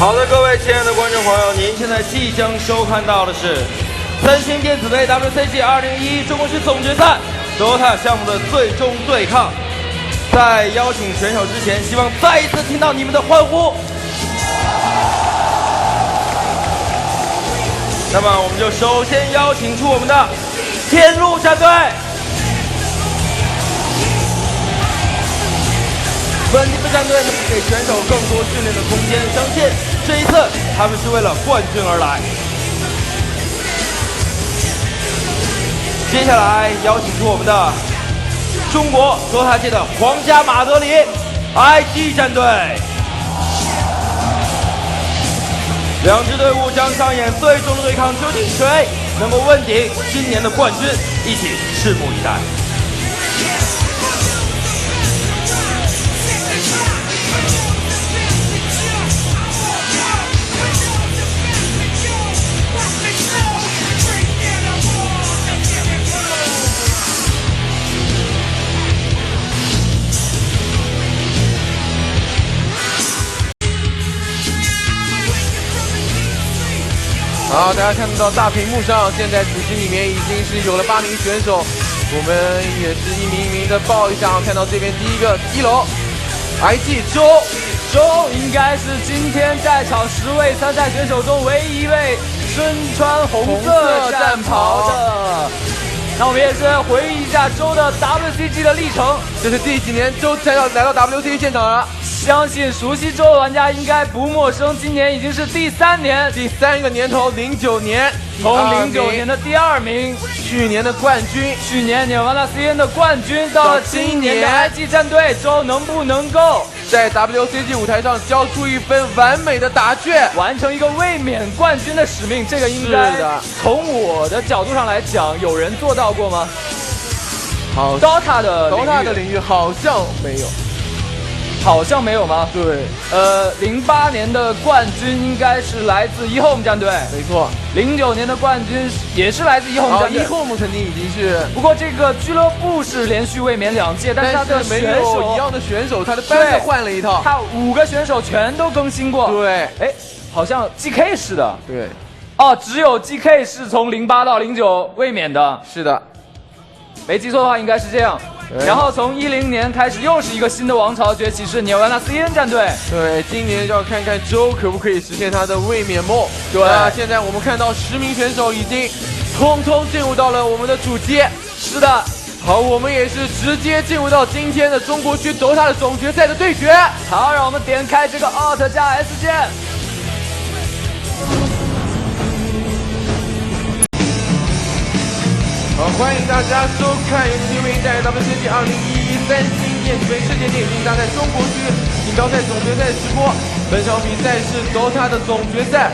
好的，各位亲爱的观众朋友，您现在即将收看到的是三星电子杯 WCG 2011中国区总决赛 DOTA 项目的最终对抗。在邀请选手之前，希望再一次听到你们的欢呼。那么，我们就首先邀请出我们的天路战队。本次战队能给选手更多训练的空间，相信这一次他们是为了冠军而来。接下来邀请出我们的中国DOTA界的皇家马德里 IG 战队，两支队伍将上演最终的对抗，究竟谁能够问鼎今年的冠军？一起拭目以待。好，大家看到大屏幕上，现在组织里面已经是有了8名选手，我们也是一名一名的报一下。看到这边第一个1楼 ，IG 周应该是今天在场10位参赛选手中唯一一位身穿红色战袍的。那我们也是回忆一下周的 WCG 的历程，这是第几年周才要来到 WCG 现场了？相信熟悉周的玩家应该不陌生，今年已经是第3年，第3个年头，09年，从09年的第2名，去年的冠军，去年Nirvana CN 的冠军，到了今年的 IG 战队，周能不能够在 WCG 舞台上交出一份完美的答卷，完成一个卫冕冠军的使命？这个应该从我的角度上来讲，有人做到过吗？好 ，DOTA 的领域好像没有。好像没有吗？对，08年的冠军应该是来自eHome战队，没错。09年的冠军也是来自eHome战队。eHome曾经已经是，不过这个俱乐部是连续卫冕2届，但是他的选手一样的选手，他的班子换了一套，他5个选手全都更新过。对，哎，好像 GK 是的。对，哦，只有 GK 是从08到09卫冕的。是的，没记错的话应该是这样。然后从10年开始，又是一个新的王朝崛起，是Nirvana CN战队。对，今年就要看看周可不可以实现他的卫冕梦。对，现在我们看到10名选手已经通通进入到了我们的主街。是的，好，我们也是直接进入到今天的中国区DOTA的总决赛的对决。好，让我们点开这个 Alt 加 S 键。好，欢迎大家收看由您为在 WCG 2011三星电子杯世界电竞大赛中国区锦标赛总决赛直播。本场比赛是 DOTA 的总决赛，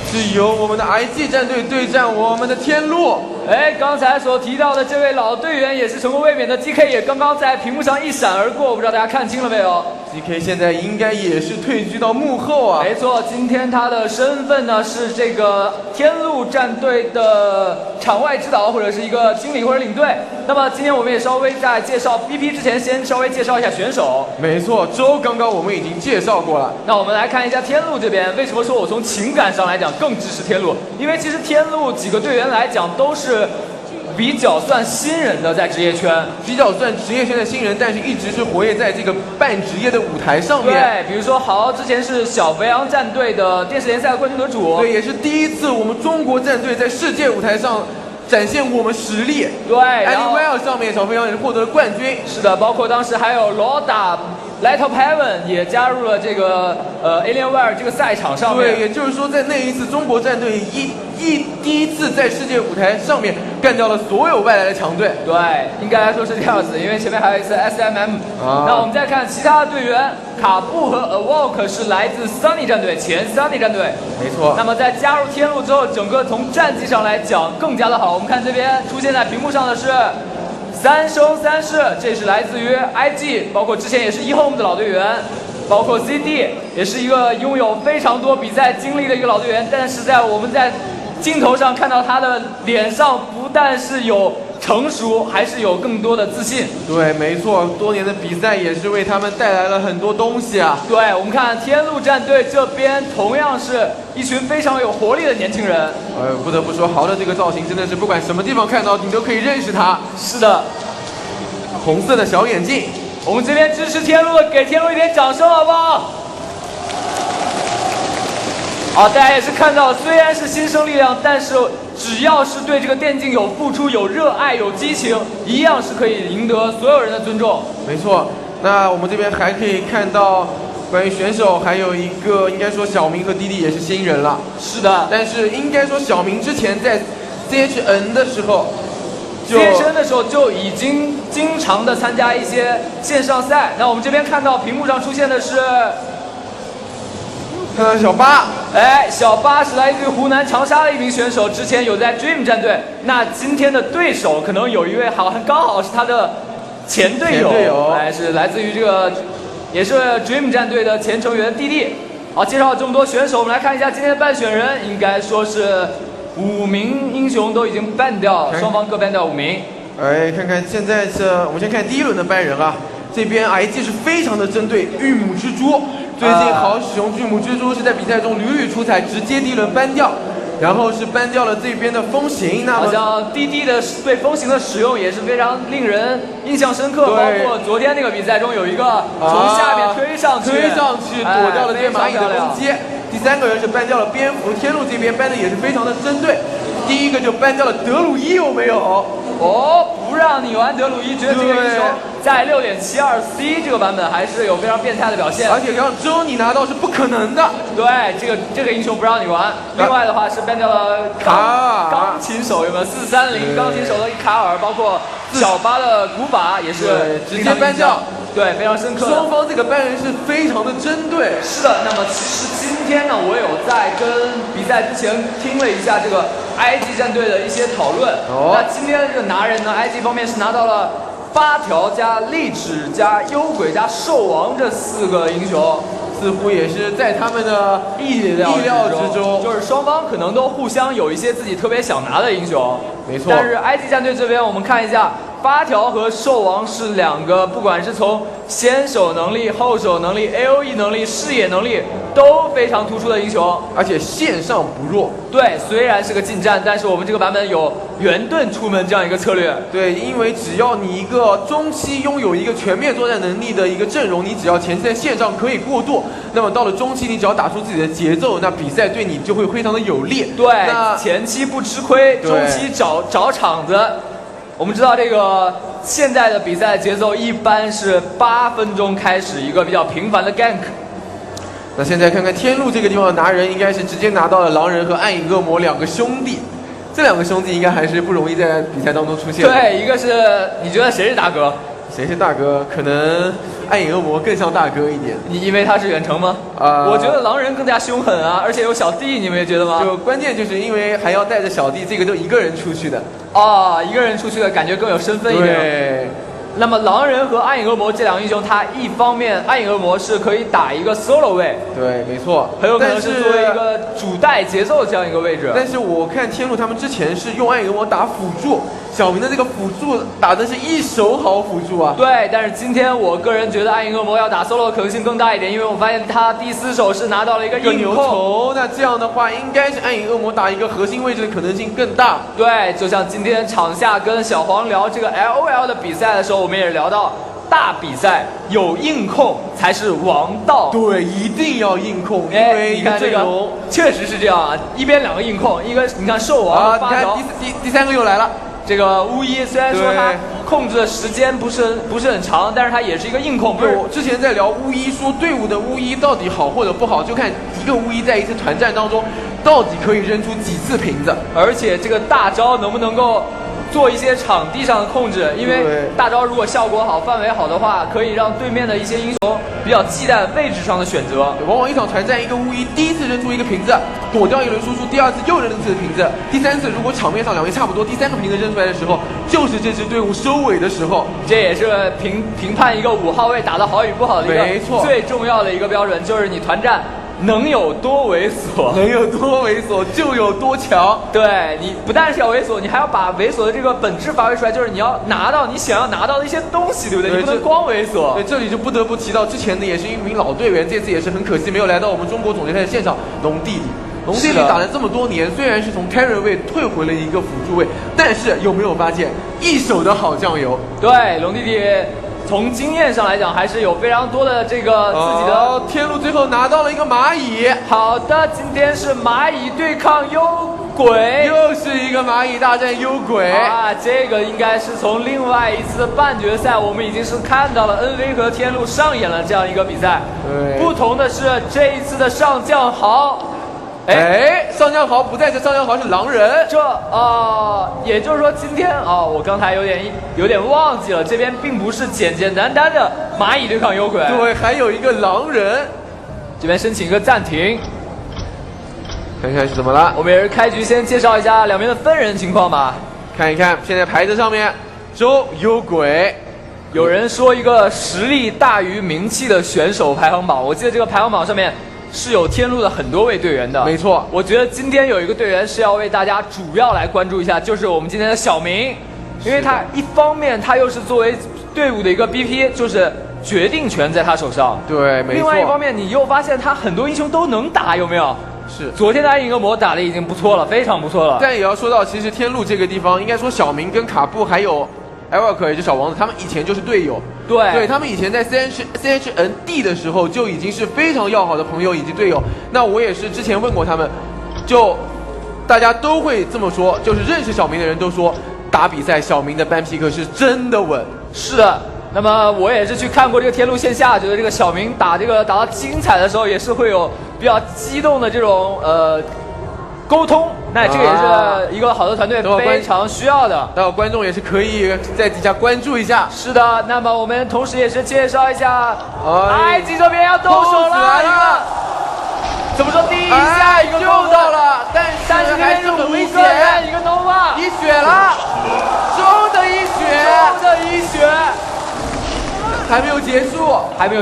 是由我们的 IG 战队对战我们的天路。哎，刚才所提到的这位老队员也是成功卫冕的 GK， 也刚刚在屏幕上一闪而过，我不知道大家看清了没有 ？GK 现在应该也是退居到幕后啊。没错，今天他的身份呢是这个天路战队的场外指导，或者是一个经理或者领队。那么今天我们也稍微在介绍 BP 之前，先稍微介绍一下选手。没错，周刚刚我们已经介绍过了。那我们来看一下天路这边，为什么说我从情感上来讲更支持天路？因为其实天路几个队员来讲都是比较算新人的，在职业圈比较算职业圈的新人，但是一直是活跃在这个半职业的舞台上面。对，比如说豪之前是小肥羊战队的电视联赛冠军得主，对，也是第一次我们中国战队在世界舞台上展现我们实力。对，Anywhere 上面小肥羊也是获得了冠军。是的，包括当时还有罗达 Light of Heaven 也加入了这个Alienware 这个赛场上面。对，也就是说在那一次中国战队第一次在世界舞台上面干掉了所有外来的强队。对，应该来说是这样子，因为前面还有一次 SMM。那我们再看其他的队员，卡布和 Awok 是来自 Sunny 战队，前 Sunny 战队。没错。那么在加入天路之后，整个从战绩上来讲更加的好。我们看这边出现在屏幕上的是3生3世，这是来自于 IG， 包括之前也是eHome的老队员。包括 ZD 也是一个拥有非常多比赛经历的一个老队员，但是我们在镜头上看到他的脸上不但是有成熟，还是有更多的自信。对，没错，多年的比赛也是为他们带来了很多东西啊。对，我们看天路战队这边同样是一群非常有活力的年轻人。不得不说，豪的这个造型真的是不管什么地方看到你都可以认识他。是的，红色的小眼镜。我们这边支持天路的，给天路一点掌声好不好？好，大家也是看到，虽然是新生力量，但是只要是对这个电竞有付出、有热爱、有激情，一样是可以赢得所有人的尊重。没错，那我们这边还可以看到关于选手，还有一个应该说小明和弟弟也是新人了。是的，但是应该说小明之前在 CHN 的时候CHN 的时候就已经经常的参加一些线上赛。那我们这边看到屏幕上出现的是。看到小八，哎，小八是来自于湖南长沙的一名选手，之前有在 Dream 战队。那今天的对手可能有一位刚好是他的前队友，哎，是来自于这个，也是 Dream 战队的前成员弟弟。好，介绍了这么多选手，我们来看一下今天的办选人，应该说是5名英雄都已经ban掉，双方各ban掉5名。哎，看看现在我们先看第一轮的ban人啊，这边 IG 是非常的针对玉母蜘蛛。最近好使用巨母蜘蛛是在比赛中屡出彩，直接第一轮ban掉，然后是ban掉了这边的风行。那么好像滴滴的对风行的使用也是非常令人印象深刻，包括昨天那个比赛中有一个从下面推上去躲掉了这蚂蚁的攻击。第3个人是ban掉了蝙蝠，天路这边ban的也是非常的针对。第一个就ban掉了德鲁伊，有没有？哦，不让你玩德鲁伊，觉得这个英雄在6.72C 这个版本还是有非常变态的表现，而且让只有你拿到是不可能的。对，这个英雄不让你玩。另外的话是ban掉了钢琴手，有没有430钢琴手的卡尔，包括小八的古法也是直接ban掉。对，非常深刻。双方这个ban人是非常的针对。是的，那么其实今天呢，我有在跟比赛之前听了一下这个 IG 战队的一些讨论。那今天这个拿人呢 ，IG 方面是拿到了8条加力指加幽鬼加兽王这4个英雄。似乎也是在他们的意料之中，就是双方可能都互相有一些自己特别想拿的英雄。没错。但是 IG 战队这边，我们看一下，8条和兽王是2个，不管是从先手能力、后手能力、AOE 能力、视野能力都非常突出的英雄，而且线上不弱。对，虽然是个近战，但是我们这个版本有圆盾出门这样一个策略。对，因为只要你一个中期拥有一个全面作战能力的一个阵容，你只要前期在线上可以过渡，那么到了中期，你只要打出自己的节奏，那比赛对你就会非常的有利。对，前期不吃亏，中期找场子。我们知道这个现在的比赛节奏一般是8分钟开始一个比较频繁的 gank。那现在看看天路这个地方的拿人，应该是直接拿到了狼人和暗影恶魔2个兄弟。这2个兄弟应该还是不容易在比赛当中出现。对，一个是你觉得谁是大哥？谁是大哥？可能暗影恶魔更像大哥一点。你因为他是远程吗？我觉得狼人更加凶狠啊，而且有小弟，你们也觉得吗？就关键就是因为还要带着小弟，这个都一个人出去的。一个人出去的感觉更有身份一点。对。那么狼人和暗影恶魔这2个英雄，他一方面暗影恶魔是可以打一个 solo 位，对，没错，很有可能是作为一个主带节奏这样一个位置。但是我看天路他们之前是用暗影恶魔打辅助，小明的这个辅助打的是一手好辅助啊。对，但是今天我个人觉得暗影恶魔要打 solo 的可能性更大一点，因为我发现他第4手是拿到了一个硬控。那这样的话，应该是暗影恶魔打一个核心位置的可能性更大。对，就像今天场下跟小黄聊这个 LOL 的比赛的时候，我们也聊到大比赛有硬控才是王道。对，一定要硬控，因为你看这个确实是这样啊，一边2个硬控，一个你看兽王8条，第3个又来了。这个巫医虽然说他控制的时间不是很长，但是他也是一个硬控。我之前在聊巫医，说队伍的巫医到底好或者不好，就看一个巫医在一次团战当中到底可以扔出几次瓶子，而且这个大招能不能够做一些场地上的控制，因为大招如果效果好、范围好的话，可以让对面的一些英雄比较忌惮位置上的选择。往往一场团战，一个巫医第1次扔出一个瓶子，躲掉一轮输出，第2次又扔了一次瓶子，第3次如果场面上2位差不多，第3个瓶子扔出来的时候，就是这支队伍收尾的时候。这也是评判一个5号位打得好与不好的一个最重要的一个标准，就是你团战能有多猥琐？能有多猥琐就有多强。对，你不但是要猥琐，你还要把猥琐的这个本质发挥出来，就是你要拿到你想要拿到的一些东西，对不对？对你不能光猥琐。对，这里就不得不提到之前的也是一名老队员，这次也是很可惜没有来到我们中国总决赛的现场，龙弟弟。龙弟弟打了这么多年，虽然是从 carry 位退回了一个辅助位，但是有没有发现一手的好酱油？对，龙弟弟从经验上来讲，还是有非常多的这个自己的。天路最后拿到了一个蚂蚁。好的，今天是蚂蚁对抗幽鬼，又是一个蚂蚁大战幽鬼啊！这个应该是从另外一次的半决赛，我们已经是看到了 NV 和天路上演了这样一个比赛。对，不同的是这一次的上将豪。上将豪不再是上将豪，是狼人。也就是说今天我刚才有点忘记了，这边并不是简简单单的蚂蚁对抗幽鬼，对，还有一个狼人。这边申请一个暂停，看看是怎么了。我们也是开局先介绍一下两边的分人情况吧。看一看现在牌子上面，周幽鬼。有人说一个实力大于名气的选手排行榜，我记得这个排行榜上面是有天路的很多位队员的。没错，我觉得今天有一个队员是要为大家主要来关注一下，就是我们今天的小明，因为他一方面他又是作为队伍的一个 BP， 就是决定权在他手上。对，没错。另外一方面，你又发现他很多英雄都能打，有没有？是。昨天的暗影恶魔打的已经不错了，非常不错了。但也要说到，其实天路这个地方，应该说小明跟卡布还有艾沃克，也就是小王子，他们以前就是队友。对，他们以前在 CHND 的时候就已经是非常要好的朋友以及队友。那我也是之前问过他们，就大家都会这么说，就是认识小明的人都说，打比赛小明的班皮克是真的稳。是的，那么我也是去看过这个天路线下，觉得这个小明打到精彩的时候，也是会有比较激动的这种沟通，那这个也是一个好的团队非常需要的。那观众也是可以在底下关注一下。是的，那么我们同时也是介绍一下，埃及这边要动手了，怎么说第一下一个就到了，但是还是很危险，一个 nova， 一血了，周的一血，还没有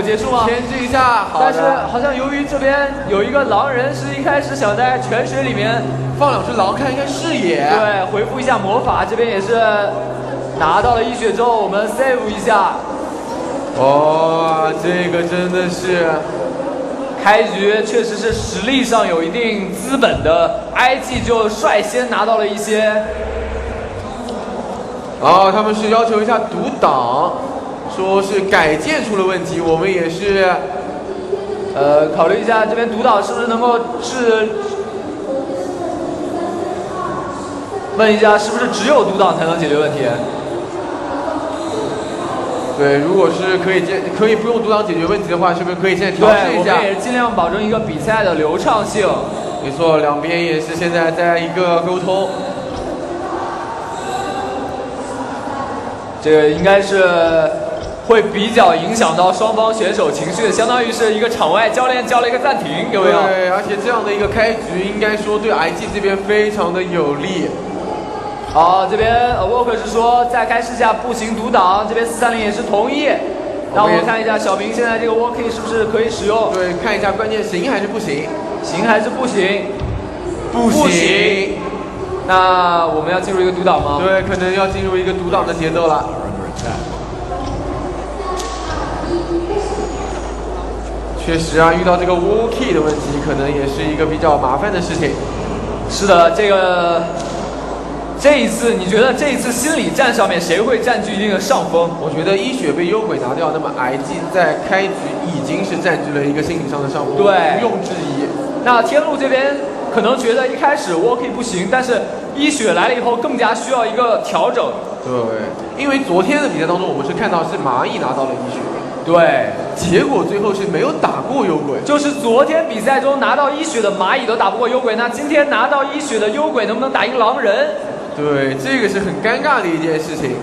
结束吗？牵制一下，但是好像由于这边有一个狼人是一开始想在泉水里面放两只狼看一看视野，对，回复一下魔法，这边也是拿到了一血之后，我们 save 一下。这个真的是开局确实是实力上有一定资本的 IG 就率先拿到了一些。他们是要求一下独挡。说是改建出了问题，我们也是，考虑一下这边独挡是不是能够问一下是不是只有独挡才能解决问题？对，如果是可以不用独挡解决问题的话，是不是可以现在调试一下？我们也是尽量保证一个比赛的流畅性。没错，两边也是现在在一个沟通。这个应该是会比较影响到双方选手情绪的，相当于是一个场外教练叫了一个暂停，有没有？对，而且这样的一个开局，应该说对 IG 这边非常的有利。好，这边沃克是说再开试下步行独挡，这边430也是同意。让我们看一下小明现在这个 walking 是不是可以使用？对，看一下关键行还是不行？行还是不行？不行。那我们要进入一个独挡吗？对，可能要进入一个独挡的节奏了。确实啊，遇到这个 wall key 的问题，可能也是一个比较麻烦的事情。是的，这一次你觉得这一次心理战上面谁会占据一定的上风？我觉得一血被幽鬼拿掉，那么 IG 在开局已经是占据了一个心理上的上风，对，毋庸置疑。那天路这边可能觉得一开始 wall key 不行，但是一血来了以后更加需要一个调整。对，因为昨天的比赛当中，我们是看到是蚂蚁拿到了一血。对，结果最后是没有打过幽鬼，就是昨天比赛中拿到一血的蚂蚁都打不过幽鬼，那今天拿到一血的幽鬼能不能打赢狼人？对，这个是很尴尬的一件事情。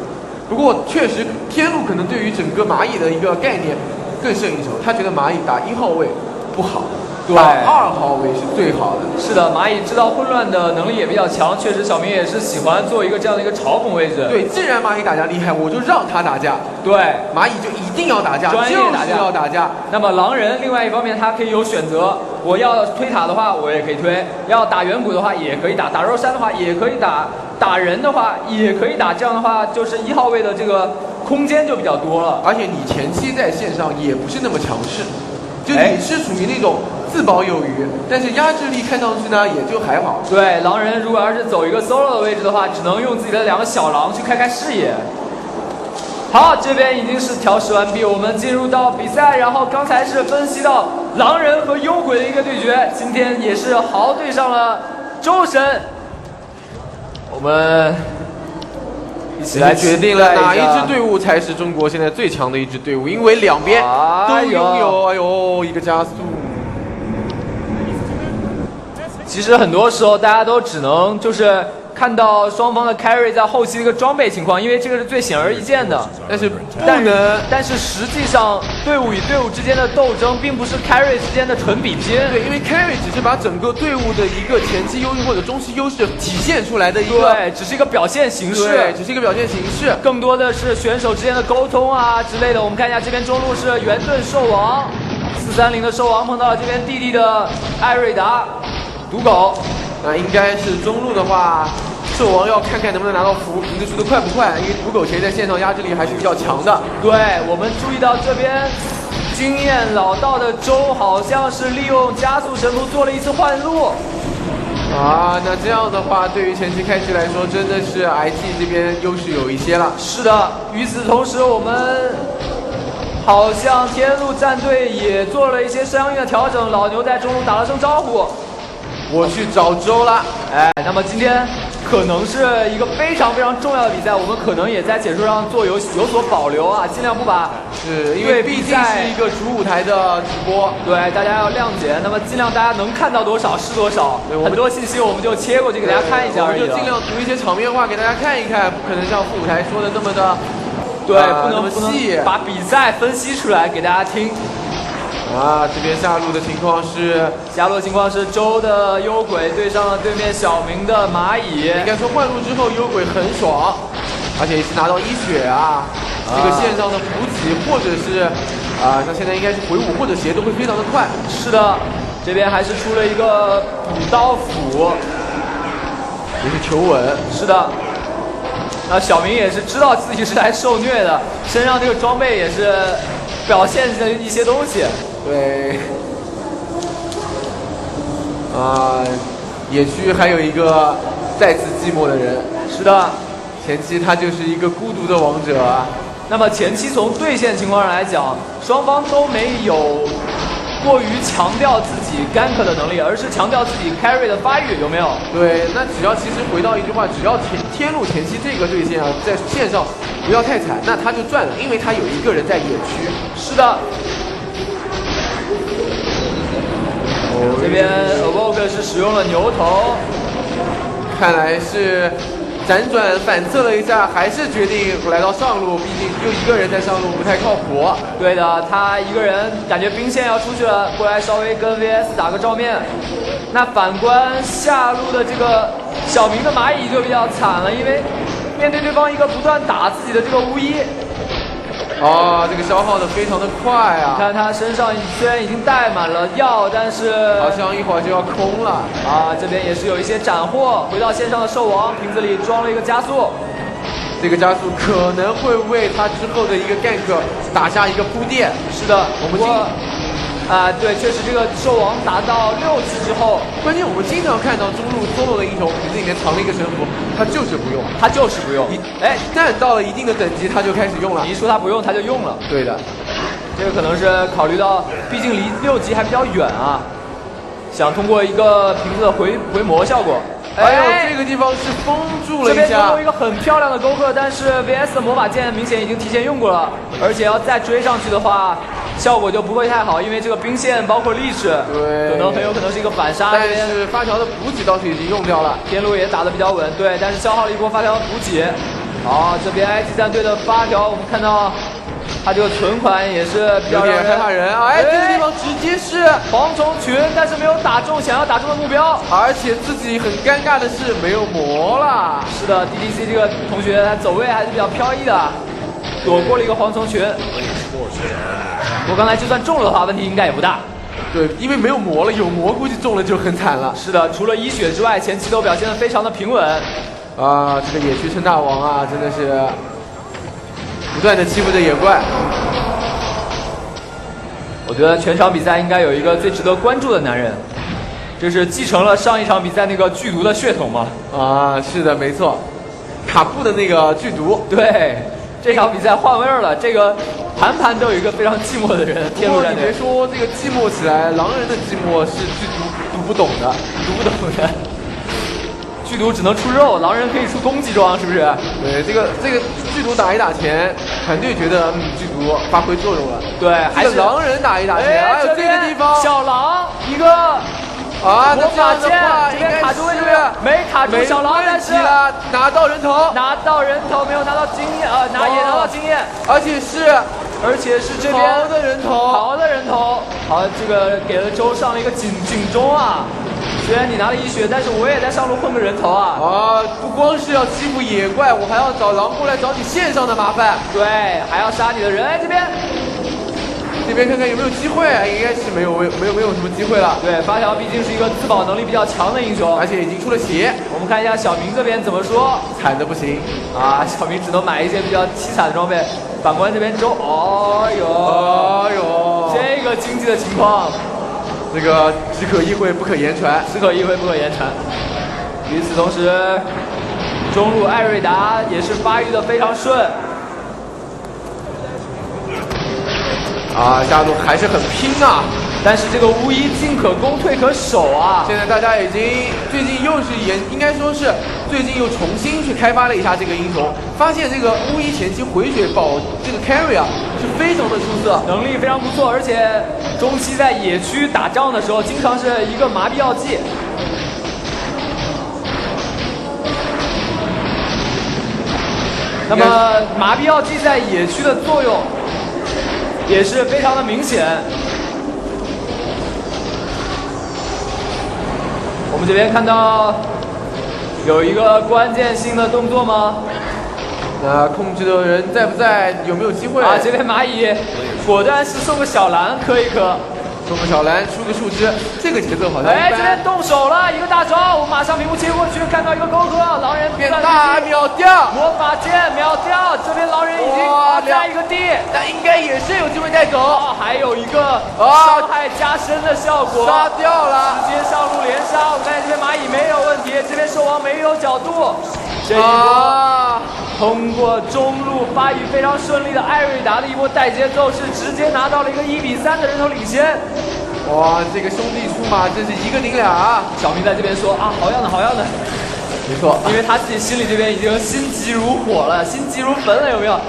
不过确实，天路可能对于整个蚂蚁的一个概念更胜一筹，他觉得蚂蚁打1号位不好，打2号位是最好的。是的，蚂蚁制造混乱的能力也比较强，确实小明也是喜欢做一个这样的一个嘲讽位置。对，既然蚂蚁打架厉害，我就让他打架。对，蚂蚁就一定要打架，专业打架，就是要打架。那么狼人另外一方面他可以有选择，我要推塔的话，我也可以推；要打远古的话，也可以打；打肉山的话，也可以打；打人的话，也可以打。这样的话，就是1号位的这个空间就比较多了。而且你前期在线上也不是那么强势，就你是属于那种自保有余，但是压制力看上去呢也就还好。对，狼人如果要是走一个 solo 的位置的话，只能用自己的2个小狼去开开视野。好，这边已经是调试完毕，我们进入到比赛。然后刚才是分析到狼人和幽鬼的一个对决，今天也是豪对上了周神。我们一起来决定了哪一支队伍才是中国现在最强的一支队伍，因为两边都拥有一个加速。其实很多时候大家都只能就是看到双方的 carry 在后期的一个装备情况，因为这个是最显而易见的。但是实际上队伍与队伍之间的斗争并不是 carry 之间的纯比拼。对，因为 carry 只是把整个队伍的一个前期优势或者中期优势体现出来的一个，对，只是一个表现形式。对，只是一个表现形式，更多的是选手之间的沟通啊之类的。我们看一下这边中路是元盾兽王，430的兽王碰到了这边弟弟的艾瑞达赌狗。那应该是中路的话，兽王要看看能不能拿到符，名字出的快不快，因为赌狗其实在线上压制力还是比较强的。对，我们注意到这边经验老道的周好像是利用加速神符做了一次换路。啊，那这样的话，对于前期开局来说，真的是 IT 这边优势有一些了。是的，与此同时，我们好像天路战队也做了一些相应的调整。老牛在中路打了声招呼，我去找周了。哎，那么今天可能是一个非常非常重要的比赛，我们可能也在解说上有所保留啊，尽量不把，是因为毕竟是一个主舞台的直播，对大家要谅解。那么尽量大家能看到多少是多少，很多信息我们就切过去给大家看一下而已。我们就尽量读一些场面话给大家看一看，不可能像副舞台说的那么的，对，不能把比赛分析出来给大家听。啊，这边下路的情况是，周的幽鬼对上了对面小明的蚂蚁。应该说换路之后幽鬼很爽，而且也是拿到1血啊，这个线上的补给或者是像现在应该是回舞或者鞋都会非常的快。是的，这边还是出了一个补刀斧，也是求稳。是的。那小明也是知道自己是来受虐的，身上这个装备也是表现的一些东西。对，野区还有一个再次寂寞的人。是的，前期他就是一个孤独的王者啊。那么前期从对线情况上来讲，双方都没有过于强调自己 gank 的能力，而是强调自己 carry 的发育，有没有？对，那只要其实回到一句话，只要天路前期这个对线啊，在线上不要太惨，那他就赚了，因为他有一个人在野区。是的。这边 Evoke 是使用了牛头，看来是辗转反侧了一下，还是决定来到上路，毕竟就一个人在上路不太靠谱。对的，他一个人感觉兵线要出去了，过来稍微跟 VS 打个照面。那反观下路的这个小明的蚂蚁就比较惨了，因为面对对方一个不断打自己的这个巫医。这个消耗的非常的快啊！你看他身上虽然已经带满了药，但是好像一会儿就要空了啊！这边也是有一些斩获。回到线上的兽王瓶子里装了一个加速，这个加速可能会为他之后的一个 gank 打下一个铺垫。是的，我们对，确实这个兽王达到6级之后，关键我们经常看到中路 solo 的英雄瓶子里面藏了一个神符，他就是不用，一旦到了一定的等级，他就开始用了。你一说他不用，他就用了。对的，这个可能是考虑到，毕竟离6级还比较远啊，想通过一个瓶子的回魔效果。这个地方是封住了一下，这边通过一个很漂亮的勾克，但是 VS 的魔法剑明显已经提前用过了，而且要再追上去的话，效果就不会太好，因为这个兵线包括力士，对，很有可能是一个反杀。但是发条的补给倒是已经用掉了，天路也打得比较稳，对，但是消耗了一波发条的补给。好，这边 IT 战队的发条，我们看到他这个存款也是比较有点害怕人啊！这个地方直接是蝗虫群，但是没有打中想要打中的目标，而且自己很尴尬的是没有魔了。是的 ，DDC 这个同学他走位还是比较飘逸的，躲过了一个蝗虫群。我刚才就算中了的话，问题应该也不大。对，因为没有魔了，有魔估计中了就很惨了。是的，除了一血之外，前期都表现得非常的平稳。啊，这个野区称大王啊，真的是不断的欺负着野怪。我觉得全场比赛应该有一个最值得关注的男人，就是继承了上一场比赛那个剧毒的血统嘛。啊，是的，没错，卡布的那个剧毒。对，这场比赛换味儿了，这个盘盘都有一个非常寂寞的人。天路战队，你别说这个寂寞起来，狼人的寂寞是剧毒读不懂的，读不懂的。剧毒只能出肉，狼人可以出攻击装，是不是？对，这个剧毒打一打前，团队觉得剧毒发挥作用了。对，还是狼人打一打前，还有这个地方小狼一个啊，那这样的话这边卡住位置没卡住小狼，但是拿到人头，没有拿到经验也拿到经验，而且是这边好的人头，好，这个给了周上了一个警钟啊。虽然你拿了一血，但是我也在上路混个人头啊！啊，不光是要欺负野怪，我还要找狼过来找你线上的麻烦。对，还要杀你的人。哎，这边看看有没有机会，应该是没有什么机会了。对，发条毕竟是一个自保能力比较强的英雄，而且已经出了血。我们看一下小明这边怎么说，惨的不行啊！小明只能买一些比较凄惨的装备。反观这边周，哎呦，这个经济的情况。这个只可意会不可言传，与此同时，中路艾瑞达也是发育的非常顺。啊，下路还是很拼啊！但是这个巫医进可攻退可守啊！现在大家已经最近又是应该说是最近又重新去开发了一下这个英雄，发现这个巫医前期回血保这个 carry 啊是非常的出色，能力非常不错，而且中期在野区打仗的时候，经常是一个麻痹药剂。那么麻痹药剂在野区的作用也是非常的明显。我们这边看到有一个关键性的动作吗？那控制的人在不在？有没有机会？啊，这边蚂蚁果断是送个小蓝磕一磕，送个小蓝出个树枝，这个节奏好像哎，这边动手了一个大招，我马上屏幕切过去，看到一个勾哥，狼人变大秒掉，魔法剑秒掉，这边狼人已经加一个 D， 但应该也是有机会带走，还有一个伤害加深的效果，杀掉了，直接上路连杀。我们看这边蚂蚁没有问题，这边兽王没有角度，这一波通过中路发育非常顺利的艾瑞达的一波带节奏，是直接拿到了一个1比3的人头领先。哇，这个兄弟出马真是一个顶俩。小明在这边说啊，好样的，好样的。没错，因为他自己心里这边已经心急如火了，心急如焚了，有没有？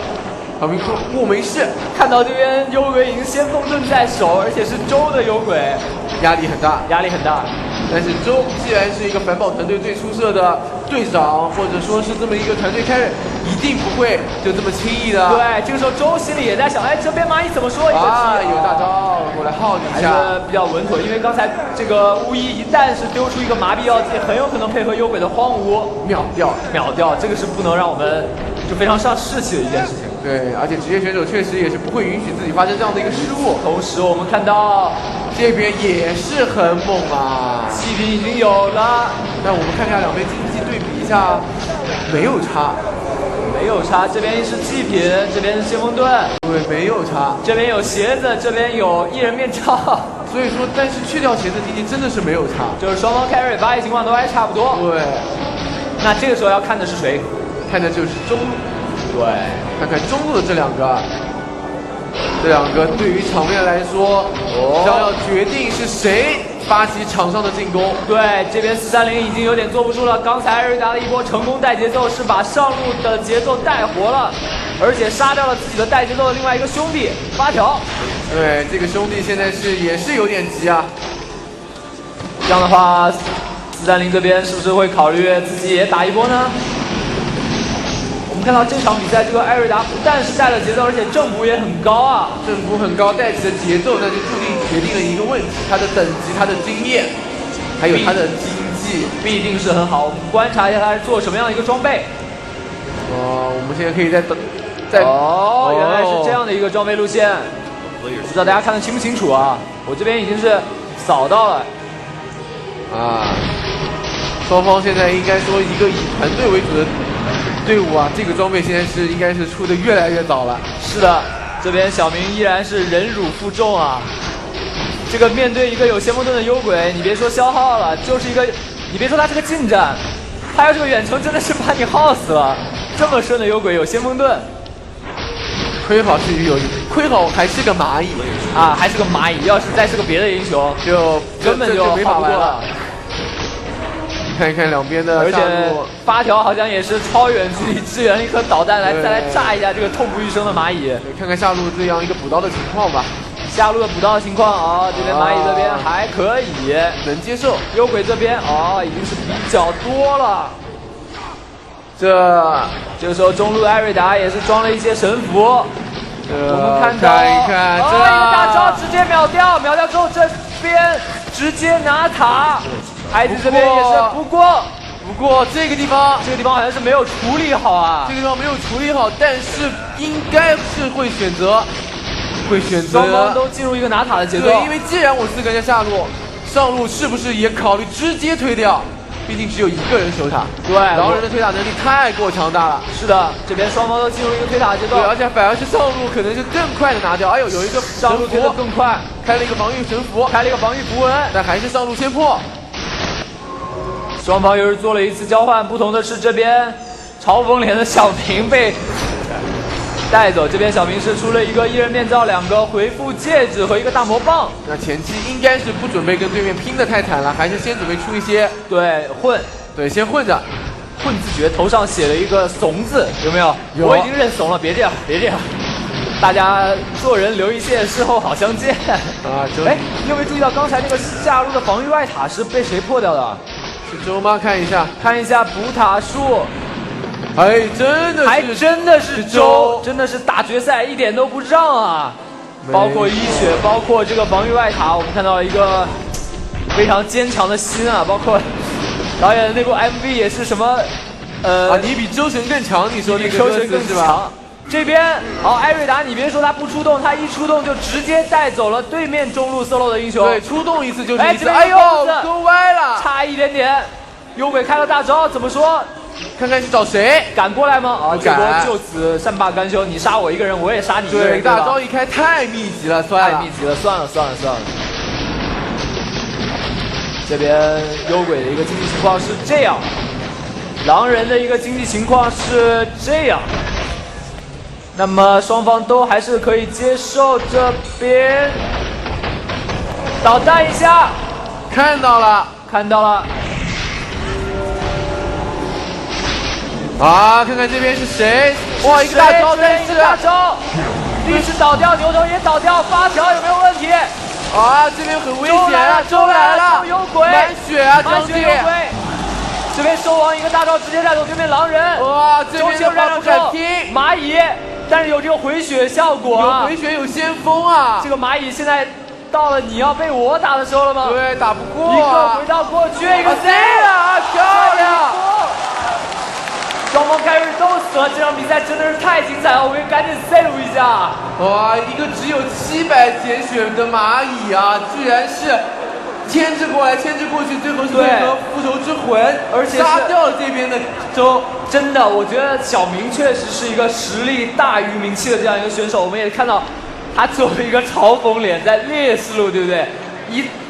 小明说我没事。看到这边幽鬼已经先锋盾在手，而且是周的幽鬼，压力很大，压力很大。但是周既然是一个反保团队最出色的队长，或者说是这么一个团队carry，一定不会就这么轻易的。对，这个时候周心里也在想，哎，这边蚂蚁怎么说？啊，有大招过来耗你一下，还是比较稳妥。因为刚才这个巫医一旦是丢出一个麻痹药剂，很有可能配合幽鬼的荒芜秒掉，这个是不能让我们就非常上士气的一件事情。对，而且职业选手确实也是不会允许自己发生这样的一个失误。同时，我们看到这边也是很猛啊，气瓶已经有了。那我们看看两边经济对比一下，没有差。这边是祭品，这边是先锋盾，对，没有差。这边有鞋子，这边有艺人面罩。所以说，但是去掉鞋子经济真的是没有差，就是双方 carry 发育情况都还差不多。对，那这个时候要看的是谁？看的就是中路。对，看看中路的这两个对于场面来说，将要决定是谁发起场上的进攻。对，这边430已经有点坐不住了。刚才艾瑞达的一波成功带节奏，是把上路的节奏带活了，而且杀掉了自己的带节奏的另外一个兄弟发条。对，这个兄弟现在也是有点急啊。这样的话，430这边是不是会考虑自己也打一波呢？我们看到这场比赛，这个艾瑞达不但是带了节奏，而且正补也很高啊。正补很高，带起的节奏，那就注定决定了一个问题：他的等级、他的经验，还有他的经济，必定是很好。我们观察一下他是做什么样的一个装备。我们现在可以再原来是这样的一个装备路线。不知道大家看得清不清楚啊？我这边已经是扫到了啊。双方现在应该说一个以团队为主的队伍啊，这个装备现在应该是出的越来越早了。是的，这边小明依然是忍辱负重啊。这个面对一个有先锋盾的幽鬼，你别说消耗了，就是一个，你别说他这个近战，他要这个远程真的是把你耗死了。这么顺的幽鬼有先锋盾，亏好还是个蚂蚁啊，还是个蚂蚁。要是再是个别的英雄，就根本就没法不过了。看一看两边的，而且发条好像也是超远距离支援了一颗导弹再来炸一下这个痛不欲生的蚂蚁。看看下路这样一个补刀的情况吧。下路的补刀的情况啊，这边蚂蚁这边还可以，能接受。幽鬼这边已经是比较多了。这个时候中路艾瑞达也是装了一些神符。我们看到一看，一个大招直接秒掉之后这边直接拿塔。孩子这边也是，不过这个地方好像是没有处理好啊。这个地方没有处理好，但是应该是会选择，双方都进入一个拿塔的节奏。对，因为既然我4个人下路，上路是不是也考虑直接推掉？毕竟只有1个人守塔，对，狼人的推塔能力太过强大了。是的，这边双方都进入一个推塔节奏。对，而且反而是上路可能是更快的拿掉。哎呦，有一个上路推得更快，开了一个防御神符，开了一个防御符文，但还是上路先破。双方又是做了一次交换，不同的是这边嘲讽脸的小明被带走，这边小明是出了一个1人面罩、2个回复戒指和一个大魔棒。那前期应该是不准备跟对面拼的太惨了，还是先准备出一些先混着。混自觉，头上写了一个怂字，有没有？我已经认怂了，别这样。大家做人留一线，事后好相见啊！你有没有注意到刚才那个下路的防御外塔是被谁破掉的？是周吗？看一下补塔数。还真的是周，真的是打决赛一点都不让啊！包括一血，包括这个防御外塔，我们看到了一个非常坚强的心啊！包括导演的那部 MV 也是什么，你比周神更强，你说那个周神更强。这边艾瑞达，你别说他不出动，他一出动就直接带走了对面中路 solo 的英雄。对，出动一次就是一次。哎呦，勾歪了，差一点点。幽鬼开了大招，怎么说？看看是找谁？敢过来吗？这波就此善罢甘休，你杀我一个人，我也杀你一个人。对，大招一开太密集了，算了。这边幽鬼的一个经济情况是这样，狼人的一个经济情况是这样。那么双方都还是可以接受。这边导弹一下，看到了。看看这边是谁？哇，一个大招，律师倒掉，牛头也倒掉，发条有没有问题？这边很危险啊！周来了，幽鬼，满血啊，张帝！这边收王一个大招，直接带走对面狼人。哇，这边的话不敢听。蚂蚁，但是有这个回血效果有回血，有先锋啊！这个蚂蚁现在到了你要被我打的时候了吗？对，打不过。一个回到过去，一个 C 了，漂亮！双方开始都死了，这场比赛真的是太精彩了，我们赶紧 save 一下。哇，一个只有700减血的蚂蚁啊，居然是牵制过去，最后是对和复仇之魂，而且杀掉了这边的周。真的，我觉得小明确实是一个实力大于名气的这样一个选手。我们也看到他作为一个嘲讽脸在劣势路，对不对？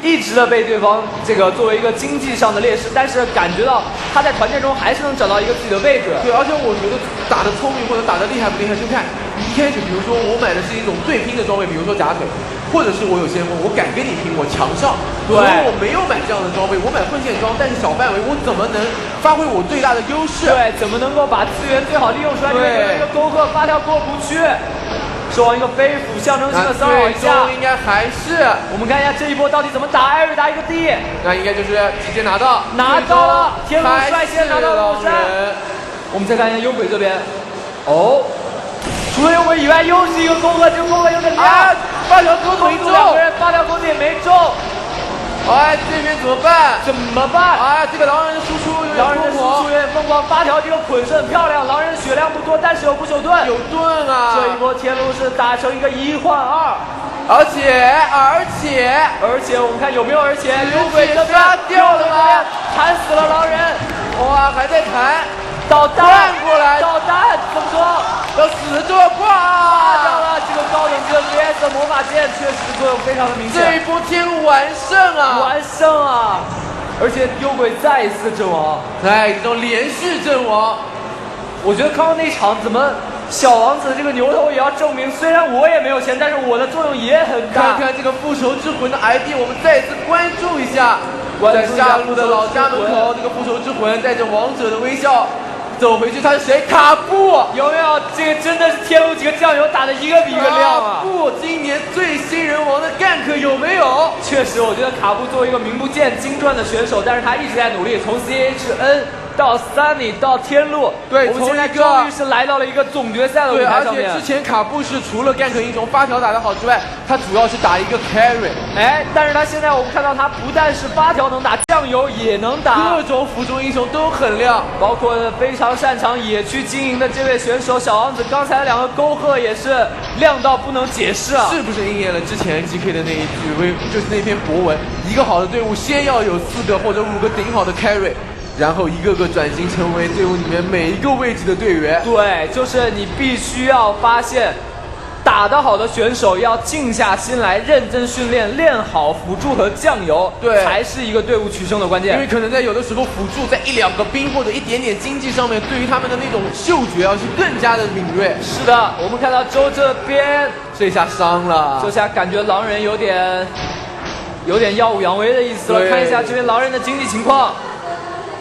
一直的被对方这个作为一个经济上的劣势，但是感觉到他在团战中还是能找到一个自己的位置。对，而且我觉得打得聪明或者打得厉害不厉害，就看你一开始，比如说我买的是一种最拼的装备，比如说假腿，或者是我有先锋，我敢跟你拼，我强上。对，我没有买这样的装备，我买混线装，但是小范围，我怎么能发挥我最大的优势？对，怎么能够把资源最好利用出来？对，一个沟壑发条过不去。收完一个飞斧，象征性的骚扰一下，应该还是我们看一下这一波到底怎么打。艾瑞达一个 D， 那应该就是直接拿到了，天龙率先拿到了5山。我们再看一下幽鬼这边，除了幽鬼以外，又是一个勾哥，这个勾哥有点亮。发条勾没中，发条勾子也没中。哎，这边怎么办？怎么办？哎，这个狼人的输出有点狼人的输出有点疯狂，8条这个捆是很漂亮，狼人血量不多，但是有不朽盾，有盾啊！这一波天路是打成一个1换2，而且我们看有没有而且幽鬼这边杀掉了吗？弹死了狼人，哇，还在弹，导弹换过来，导弹怎么说？要死就要挂掉了这个高等级的 VS 的魔法剑，确实作用非常的明显。这一波天路完胜啊！完胜啊！而且幽鬼再一次阵亡，哎，这种连续阵亡，我觉得刚刚那场怎么小王子这个牛头也要证明，虽然我也没有钱，但是我的作用也很大。看看这个复仇之魂的 ID， 我们再次关注一下。在下路的老家门口，这个复仇之魂带着王者的微笑走回去，他是谁？卡布，有没有？这个真的是天路几个酱油打的一个比一个亮啊！卡布今年最新人王的 gank 有没有？确实，我觉得卡布作为一个名不见经传的选手，但是他一直在努力，从 CHN 到Sunny 到天路，对，我们现在终于是来到了一个总决赛的舞对，而台上面。且之前卡布是除了 gank 英雄8条打得好之外，他主要是打一个 carry， 哎，但是他现在我们看到他不但是8条能打，酱油也能打，各种辅助英雄都很亮，包括非常擅长野区经营的这位选手小王子，刚才2个沟壑也是亮到不能解释啊！是不是应验了之前 GK 的那一句就是那篇博文？一个好的队伍先要有4个或者5个顶好的 carry。然后一个个转型成为队伍里面每一个位置的队员。对，就是你必须要发现，打得好的选手要静下心来，认真训练，练好辅助和酱油，对，才是一个队伍取胜的关键。因为可能在有的时候辅助在1、2个兵或者一点点经济上面，对于他们的那种嗅觉要是更加的敏锐。是的，我们看到周这边这下伤了，这下感觉狼人有点耀武扬威的意思了。看一下这边狼人的经济情况。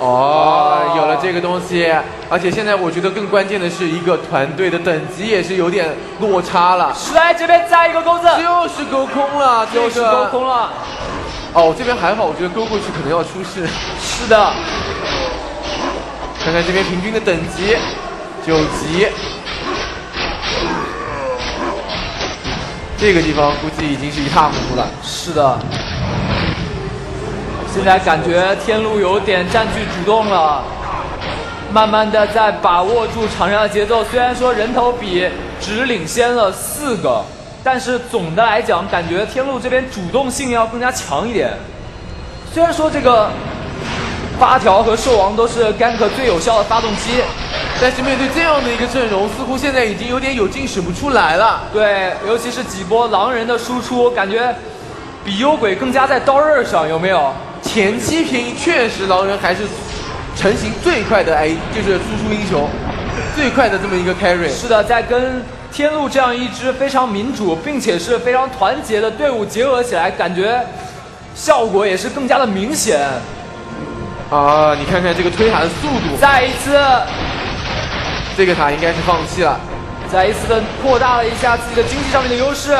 哦，有了这个东西，而且现在我觉得更关键的是一个团队的等级也是有点落差了。是来这边再一个钩子，就是勾空了，就是勾空了。哦，这边还好，我觉得勾过去可能要出事。是的，看看这边平均的等级，9级，这个地方估计已经是一塌糊涂了。是的。现在感觉天路有点占据主动了，慢慢的在把握住场上的节奏。虽然说人头比只领先了4个，但是总的来讲，感觉天路这边主动性要更加强一点。虽然说这个8条和兽王都是 gank 最有效的发动机，但是面对这样的一个阵容，似乎现在已经有点有劲使不出来了。对，尤其是几波狼人的输出，感觉比幽鬼更加在刀刃上，有没有？前期便宜确实，狼人还是成型最快的就是输出英雄，最快的这么一个 carry。是的，在跟天路这样一支非常民主并且是非常团结的队伍结合起来，感觉效果也是更加的明显。啊，你看看这个推塔的速度，再一次，这个塔应该是放弃了，再一次的扩大了一下自己的经济上面的优势。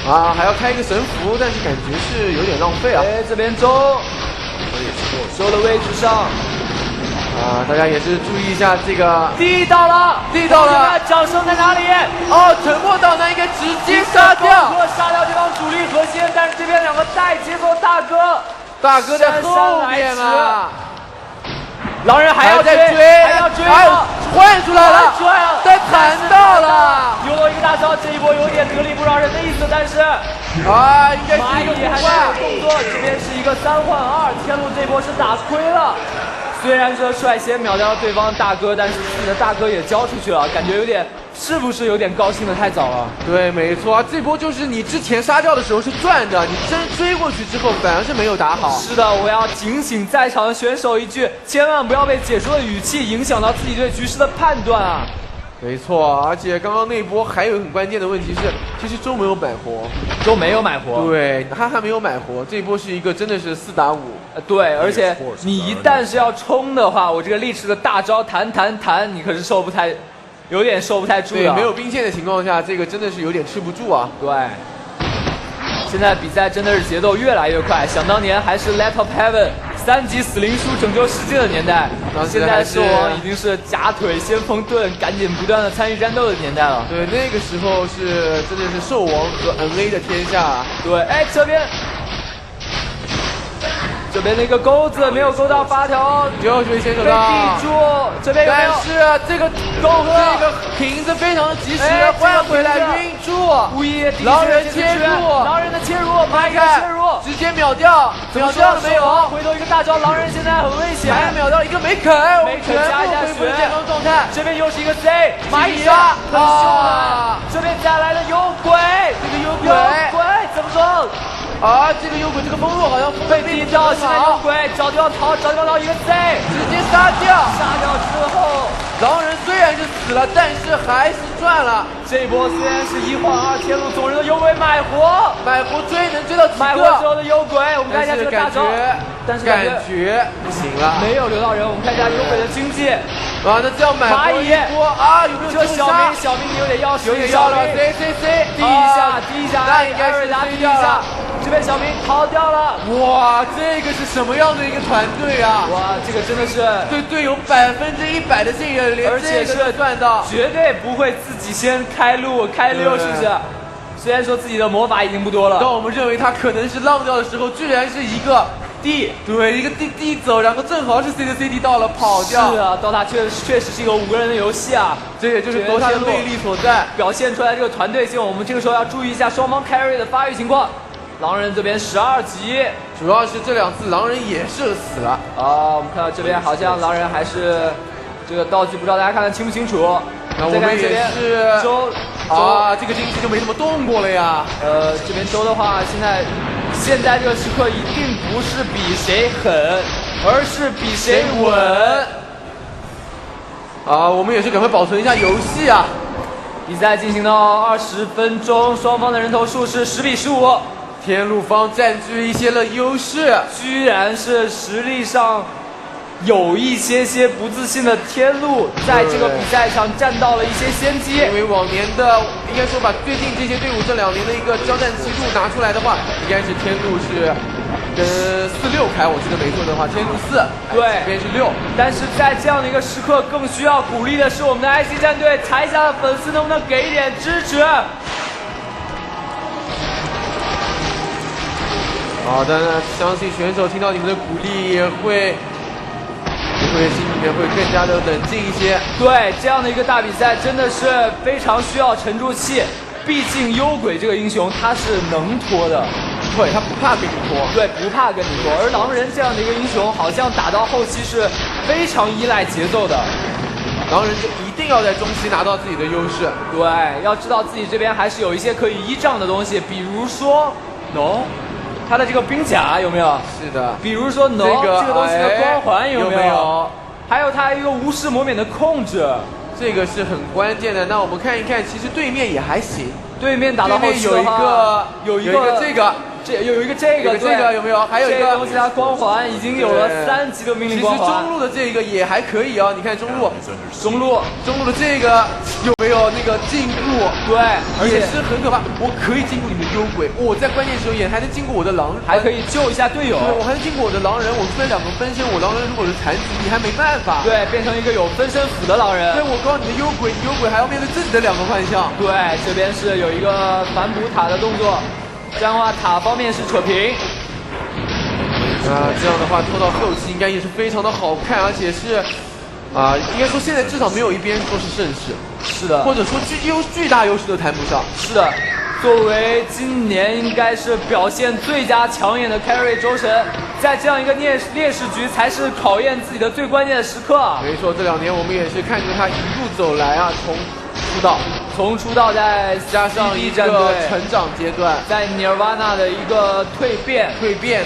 啊，还要开一个神符，但是感觉是有点浪费啊。哎，这边周的位置上，啊，大家也是注意一下这个。地到了，掌声在哪里？哦，沉默导弹应该直接杀掉，杀掉对方主力核心，但是这边2个带节奏大哥在后面啊。狼人还要追，换出来了，但弹到了，有了一个大招，这一波有点得理不饶人的意思，但是啊，应该是一个还是有动作，这边是一个3换2，天路这波是打亏了。虽然说率先秒掉了对方大哥，但是自己的大哥也交出去了，感觉是不是有点高兴的太早了？对，没错，这波就是你之前杀掉的时候是赚的，你真追过去之后反而是没有打好。是的，我要警醒在场的选手一句，千万不要被解说的语气影响到自己对局势的判断啊！没错，而且刚刚那波还有很关键的问题是，其实周没有买活，对，他还没有买活，这一波是一个真的是4打5。对，而且你一旦是要冲的话，我这个力士的大招弹，你可是有点受不太住的。对，没有兵线的情况下，这个真的是有点吃不住啊。对，现在比赛真的是节奏越来越快。想当年还是 Let of Heaven 3级死灵书拯救世界的年代，现在兽王已经是夹腿先锋盾，赶紧不断的参与战斗的年代了。对，那个时候是真的是兽王和 NA 的天下。对，哎，这边这边的一个钩子没有勾到8条，又是选手被的抵住。这边有没有？但是这个瓶子非常的及时，换回来晕住。无意狼人切入，狼人的切入，马一个切入，直接秒掉，秒掉了没有？回头一个大招，狼人现在很危险，还秒掉一个梅肯，梅肯加一下血，健康状态。这边又是一个 Z， 马一杀，很凶的。这边再来了幽鬼，这个幽鬼怎么说？啊，这个幽鬼这个风落好像被逼掉，现在幽鬼找地方逃，一个 Z， 直接杀掉之后，狼人虽然是死了，但是还是赚了。这一波虽然是1换2，天路总人的幽鬼买活追能追到几个？买活之后的幽鬼，我们看一下这个大招，但是感觉不行了，没有留到人。我们看一下幽鬼的经济，啊，那这样买活一波啊，有没有这小明你有点要死，有点要了 ，C， 滴一下，那应该是滴一下。这边小明逃掉了，哇，这个是什么样的一个团队啊？哇，这个真的是对队友100%的信任，连这个都赚到，绝对不会自己先开路开溜，是不是？虽然说自己的魔法已经不多了，但我们认为他可能是浪掉的时候，居然是一个 D， 对，一个 D 走，然后正好是 C 的 CD 到了跑掉。是啊，DOTA 确实是一个5个人的游戏啊，这也就是 DOTA 的魅力所在，表现出来这个团队性。我们这个时候要注意一下双方 carry 的发育情况。狼人这边12级，主要是这2次狼人也射死了啊。我们看到这边好像狼人还是这个道具，不知道大家看得清不清楚？那我们也是周啊，这个经济就没怎么动过了呀。这边周的话，现在这个时刻一定不是比谁狠，而是比谁稳。啊，我们也是赶快保存一下游戏啊。比赛进行到20分钟，双方的人头数是10比15。天路方占据一些的优势，居然是实力上有一些不自信的天路，在这个比赛上占到了一些先机。因为往年的应该说把最近这些队伍这2年的一个交战期度拿出来的话，应该是天路是跟4-6开，我记得没错的话，天路4，对，这边是6。但是在这样的一个时刻，更需要鼓励的是我们的 IC 战队，台下的粉丝能不能给一点支持？好的，那相信选手听到你们的鼓励也会心里面会更加的冷静一些。对，这样的一个大比赛真的是非常需要沉住气，毕竟幽鬼这个英雄他是能拖的，对，他不怕跟你拖，对，不怕跟你拖。而狼人这样的一个英雄，好像打到后期是非常依赖节奏的，狼人就一定要在中期拿到自己的优势。对，要知道自己这边还是有一些可以依仗的东西，比如说他的这个兵甲有没有？是的。比如说这个东西的光环有没有？还有他一个无视魔免的控制，这个是很关键的。那我们看一看，其实对面也还行。对面打到后期有一个这个。有一个这个有没有？还有一个东西，它光环已经有了3级的命令光环。其实中路的这个也还可以哦，你看中路的这个有没有那个禁锢？对，而且也是很可怕。我可以禁锢你们幽鬼，我在关键时候也还能禁锢我的狼人，还可以救一下队友。对，我还能禁锢我的狼人。我出来2个分身，我狼人如果是残疾，你还没办法。对，变成一个有分身斧的狼人。对，我告诉你的幽鬼还要面对自己的2个幻象。对，这边是有一个反补塔的动作。这样的话，塔方面是扯平。这样的话拖到后期应该也是非常的好看，而且是应该说现在至少没有一边说是胜势。是的，或者说巨大优势都谈不上。是的，作为今年应该是表现最佳抢眼的 carry 周神，在这样一个劣势局才是考验自己的最关键的时刻。没错，这2年我们也是看着他一路走来啊，从出道再加上一个成长阶段，在 Nirvana 的一个蜕变，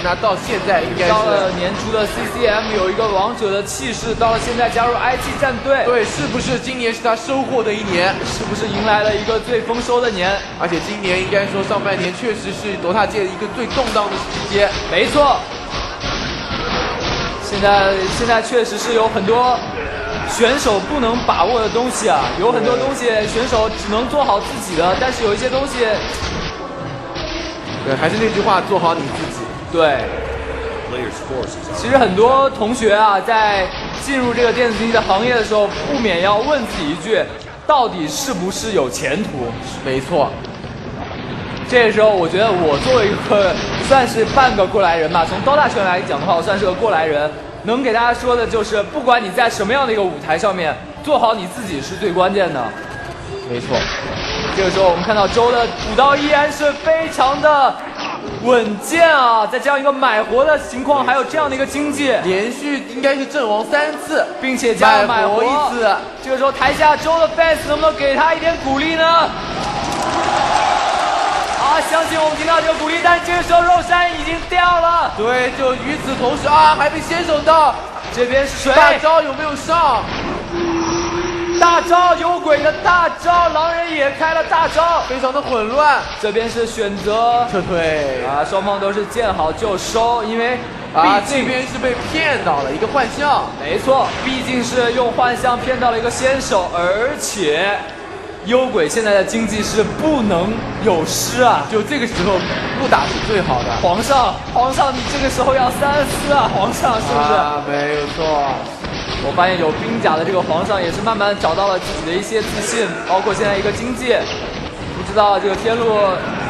那到现在应该是到了年初的 CCM 有一个王者的气势，到了现在加入 IG 战队，对，是不是今年是他收获的一年？是不是迎来了一个最丰收的年？而且今年应该说上半年确实是DOTA界的一个最动荡的时间。没错，现在确实是有很多选手不能把握的东西啊，有很多东西选手只能做好自己的，但是有一些东西，对，还是那句话，做好你自己。对，其实很多同学啊，在进入这个电子竞技的行业的时候，不免要问自己一句，到底是不是有前途？没错，这个时候，我觉得我作为一个算是半个过来人吧，从DOTA圈来讲的话，我算是个过来人。能给大家说的就是，不管你在什么样的一个舞台上面，做好你自己是最关键的。没错。这个时候，我们看到周的补刀依然是非常的稳健啊，在这样一个买活的情况，还有这样的一个经济，连续应该是阵亡3次，并且加上买活1次。这个时候，台下周的 fans 能不能给他一点鼓励呢？相信我们听到这个鼓励，但这个时候肉山已经掉了。对，就与此同时啊，还被先手到。这边是谁？大招有没有上？大招有鬼的大招，狼人也开了大招，非常的混乱。这边是选择撤退啊，双方都是见好就收，因为这边是被骗到了一个幻象。没错，毕竟是用幻象骗到了一个先手，而且。幽鬼现在的经济是不能有失啊！就这个时候不打是最好的。皇上，你这个时候要3-4啊！皇上是不是？没有错。我发现有兵甲的这个皇上也是慢慢找到了自己的一些自信，包括现在一个经济。不知道这个天路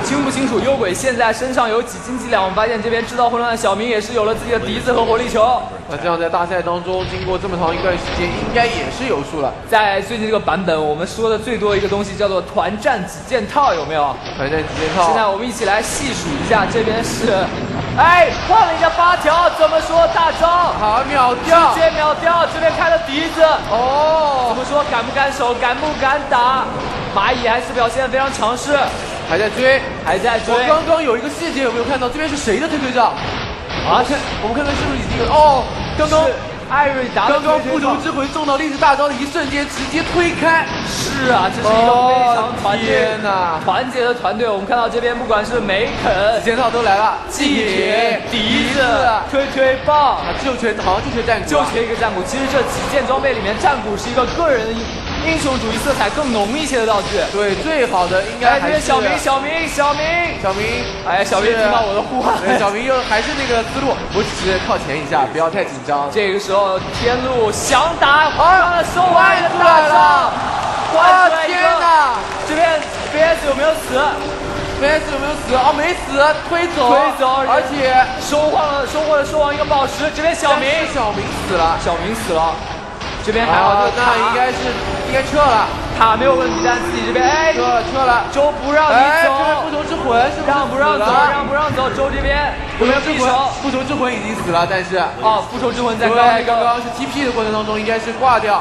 清不清楚幽鬼现在身上有几斤几两？我们发现这边制造混乱的小明也是有了自己的笛子和火力球。那这样在大赛当中，经过这么长一段时间，应该也是有数了。在最近这个版本，我们说的最多的一个东西叫做团战几件套，有没有？团战几件套。现在我们一起来细数一下，这边是，换了一下8条，怎么说大招？好，秒掉，直接秒掉。这边开了笛子，怎么说？敢不敢守？敢不敢打？蚂蚁还是表现得非常强势，还在追。我刚刚有一个细节，有没有看到？这边是谁的推推杖？我们看看是不是已经有？刚刚艾瑞达刚刚复仇之魂中到励志大招的一瞬间，直接推开。是啊，这是一个非常团结的团队。我们看到这边不管是梅肯，几件套都来了，祭铁、笛子、推棒，好像就缺战鼓，就缺一个战鼓。其实这几件装备里面，战鼓是一个个人英雄主义色彩更浓一些的道具。对，最好的应该还是小明。小明听到我的呼唤。小明又还是那个思路，我只是靠前一下，不要太紧张。这个时候天路想打，收完了大招。天哪！这边 BS 有没有死？没死，推走，而且收获了一个宝石。这边小明死了。这边还好，那应该撤了。塔没有问题，但自己这边撤了。周不让你走，这边复仇之魂是不是让不让走？周这边有没有匕首？复仇之魂已经死了，但是复仇之魂在刚刚是 TP 的过程当中应该是挂掉。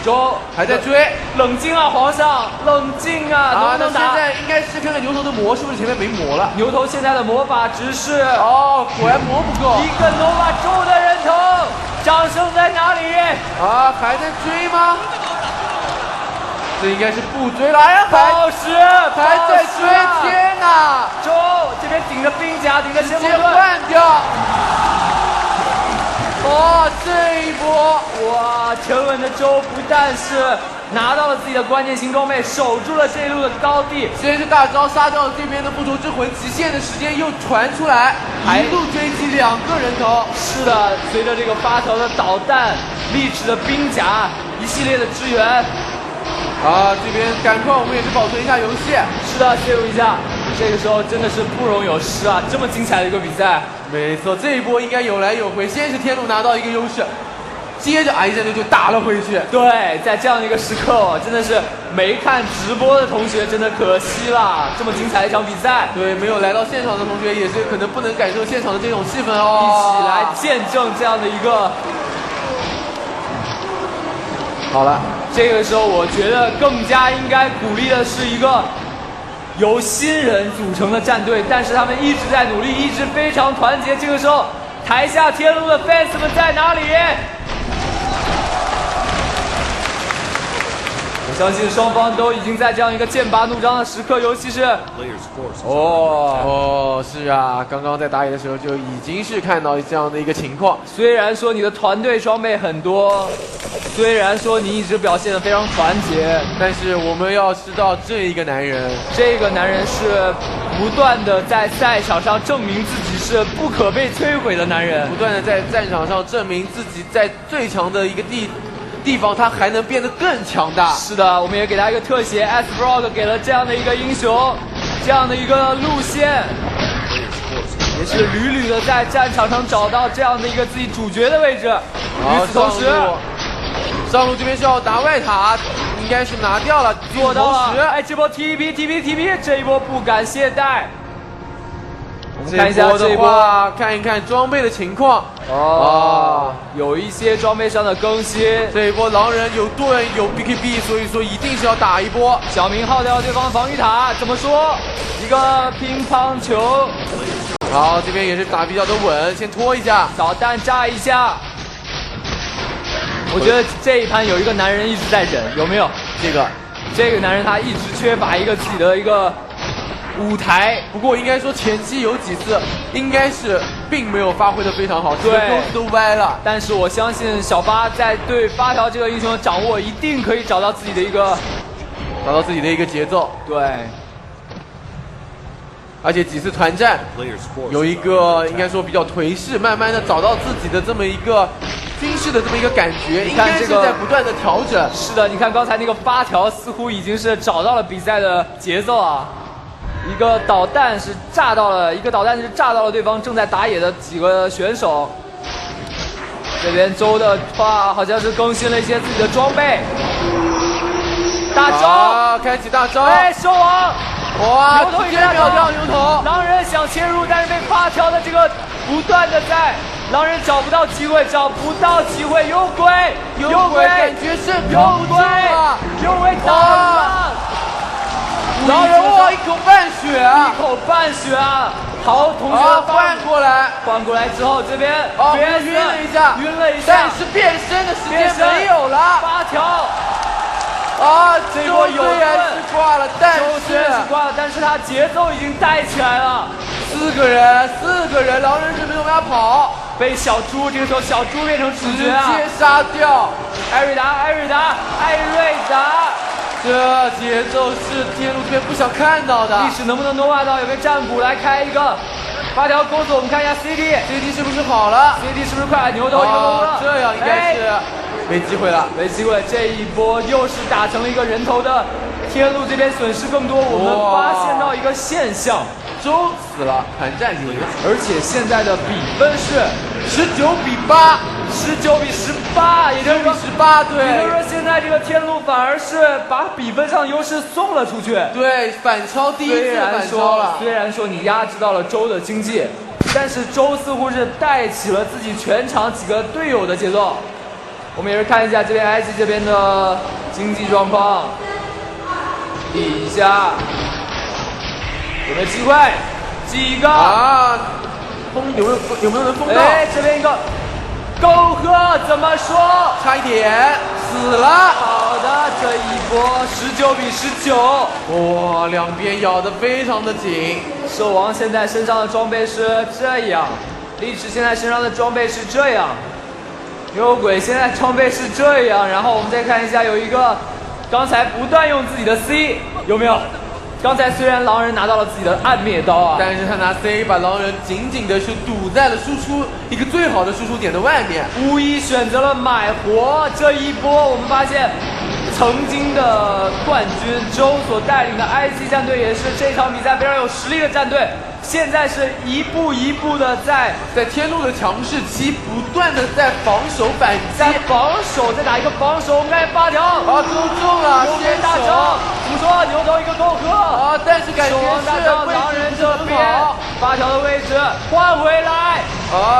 周还在追，冷静啊，皇上，冷静啊！能不能打？现在应该是看看牛头的魔是不是前面没魔了。牛头现在的魔法值是果然魔不够。一个NOVA周的人头，掌声在哪里？还在追吗？这应该是不追了。宝石还在追，天哪！周这边顶着兵甲，顶着先锋盾，换掉。这一波，沉稳的周不但是拿到了自己的关键型装备，守住了这一路的高地。先是大招杀掉了这边的复仇之魂，极限的时间又传出来，一路追击2个人头。是的，随着这个8条的导弹、励志的兵甲一系列的支援。这边赶快我们也是保存一下游戏。是的，介入一下。这个时候真的是不容有失啊！这么精彩的一个比赛。没错，这一波应该有来有回，先是天路拿到一个优势，接着一阵就打了回去。对，在这样的一个时刻，真的是没看直播的同学真的可惜了，这么精彩的一场比赛。对，没有来到现场的同学也是可能不能感受现场的这种气氛哦。一起来见证这样的一个。好了，这个时候我觉得更加应该鼓励的是一个由新人组成的战队，但是他们一直在努力，一直非常团结。这个时候，台下天路的 fans 们在哪里？我相信双方都已经在这样一个剑拔弩张的时刻，尤其是是啊，刚刚在打野的时候就已经是看到这样的一个情况。虽然说你的团队装备很多，虽然说你一直表现得非常团结，但是我们要知道这一个男人是不断的在赛场上证明自己是不可被摧毁的男人，不断的在战场上证明自己在最强的一个地方他还能变得更强大。是的，我们也给他一个特写 ，S Frog 给了这样的一个英雄。这样的一个路线，也是屡屡的在战场上找到这样的一个自己主角的位置。与此同时，上路这边是要打外塔，应该是拿掉了，做到了。同时哎，这波 TP，这一波不敢懈怠。我们看一下这一波，看一看装备的情况。有一些装备上的更新。这一波狼人有盾有 BKB， 所以说一定是要打一波。小明耗掉了对方的防御塔，怎么说？一个乒乓球。好，这边也是打比较的稳，先拖一下，导弹炸一下。我觉得这一盘有一个男人一直在忍，有没有？这个男人他一直缺乏一个自己的一个舞台。不过应该说前期有几次应该是并没有发挥的非常好，对，钩子都歪了。但是我相信小八在对发条这个英雄的掌握，一定可以找到自己的一个节奏。对。而且几次团战有一个应该说比较颓势，慢慢的找到自己的这么一个军事的这么一个感觉，应该是在不断的调整。是的，你看刚才那个发条似乎已经是找到了比赛的节奏啊。一个导弹是炸到了对方正在打野的几个选手。这边周的话好像是更新了一些自己的装备。大招，开启大招，哎，兽王。哇！直接秒掉牛头，狼人想切入，但是被发条的这个不断的在，狼人找不到机会，有鬼，感觉是有鬼，有鬼打了，狼人哇，一口半血啊！好，同学换过来之后，这边晕了一下，但是变身的时间没有了，发条。这波虽然是挂了，但是他节奏已经带起来了。四个人，狼人准备往下跑，被小猪这个时候小猪变成主角啊，直接杀掉。艾瑞达，这节奏是天路这边不想看到的。历史能不能挪化到有没有战鼓来开一个？发条钩子，我们看一下 CD 是不是好了 ？CD 是不是快？牛头了？这样应该是。没机会了，这一波又是打成了一个人头的，天路这边损失更多。我们发现到一个现象，周死了，团战赢，而且现在的比分是19比8，也就是说18，对。也就是说现在这个天路反而是把比分上优势送了出去。对，反超第一次反超了。虽然说你压制到了周的经济，但是周似乎是带起了自己全场几个队友的节奏。我们也是看一下这边 IG 这边的经济状况，比一下，有没有机会？几个封有没有人封到？哎，这边一个沟壑怎么说？差一点死了。好的，这一波19比19。哇，两边咬得非常的紧。兽王现在身上的装备是这样，历史现在身上的装备是这样。牛鬼现在装备是这样，然后我们再看一下，有一个刚才不断用自己的 C， 有没有？刚才虽然狼人拿到了自己的暗灭刀啊，但是他拿 C 把狼人紧紧的是堵在了输出一个最好的输出点的外面，无疑选择了买活。这一波我们发现，曾经的冠军周所带领的 IC 战队也是这场比赛非常有实力的战队。现在是一步一步的在天路的强势期不断的在防守反击，再打一个防守。我们看发条都中了，先大招，怎么说？牛头一个沟壑但是感觉是狼人这边发条的位置换回来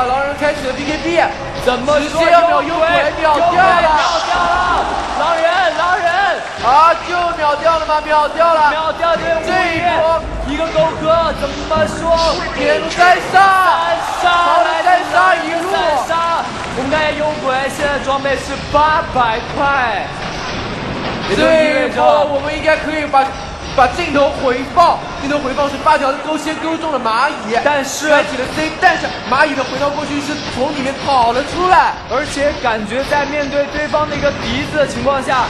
狼人开启了 BKB， 怎么说？直接要秒幽鬼，秒掉了，狼人就秒掉了吗？秒掉了，这一波一个沟壑，怎么说？天路再杀一路，我们看一下幽鬼现在装备是800块，这一波我们应该可以把镜头回放是发条的先勾中了蚂蚁，但是开启了 C， 但是蚂蚁的回到过去是从里面跑了出来，而且感觉在面对对方的一个笛子的情况下，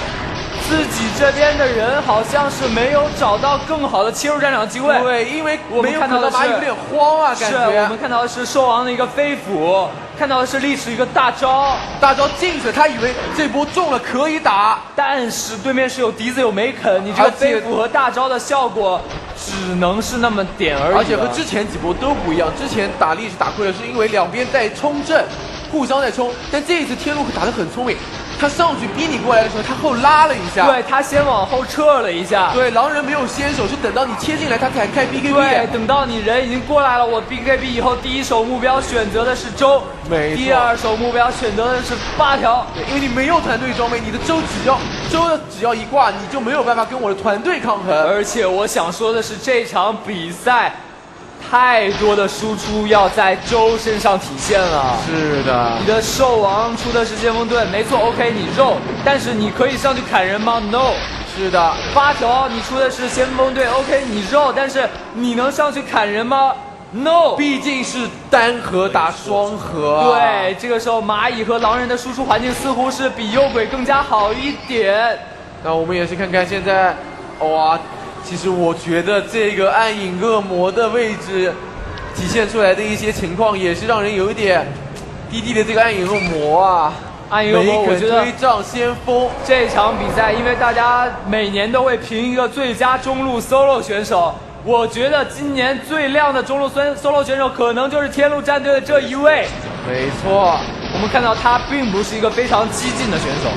自己这边的人好像是没有找到更好的切入战场机会。对，因为我们看到的是蚂蚁有点慌啊，感是觉。我们看到的是兽王的一个飞斧，看到的是历史一个大招，大招进去，他以为这波中了可以打，但是对面是有笛子有梅肯，你这个飞斧和大招的效果只能是那么点而已。而且和之前几波都不一样，之前打历史打亏了，是因为两边在冲阵，互相在冲，但这一次天路打得很聪明。他上去逼你过来的时候，他后拉了一下，对他先往后撤了一下，对，狼人没有先手，是等到你切进来他才开 BKB，对，等到你人已经过来了，我 BKB 以后第一手目标选择的是周，没错，第二手目标选择的是8条，对，因为你没有团队装备，你的周只要一挂，你就没有办法跟我的团队抗衡。而且我想说的是，这场比赛太多的输出要在周身上体现了。是的，你的兽王出的是先锋盾，没错 ，OK， 你肉，但是你可以上去砍人吗 ？No。是的8条你出的是先锋队 ，OK， 你肉，但是你能上去砍人吗 ？No。毕竟是单核打双核。对，这个时候蚂蚁和狼人的输出环境似乎是比幽鬼更加好一点。那我们也是看看现在，哇。其实我觉得这个暗影恶魔的位置体现出来的一些情况，也是让人有一点滴滴的这个暗影恶魔啊，暗影恶魔，我觉得推杖先锋这场比赛，因为大家每年都会评一个最佳中路 solo 选手，我觉得今年最亮的中路 solo 选手可能就是天路战队的这一位。没错，我们看到他并不是一个非常激进的选手，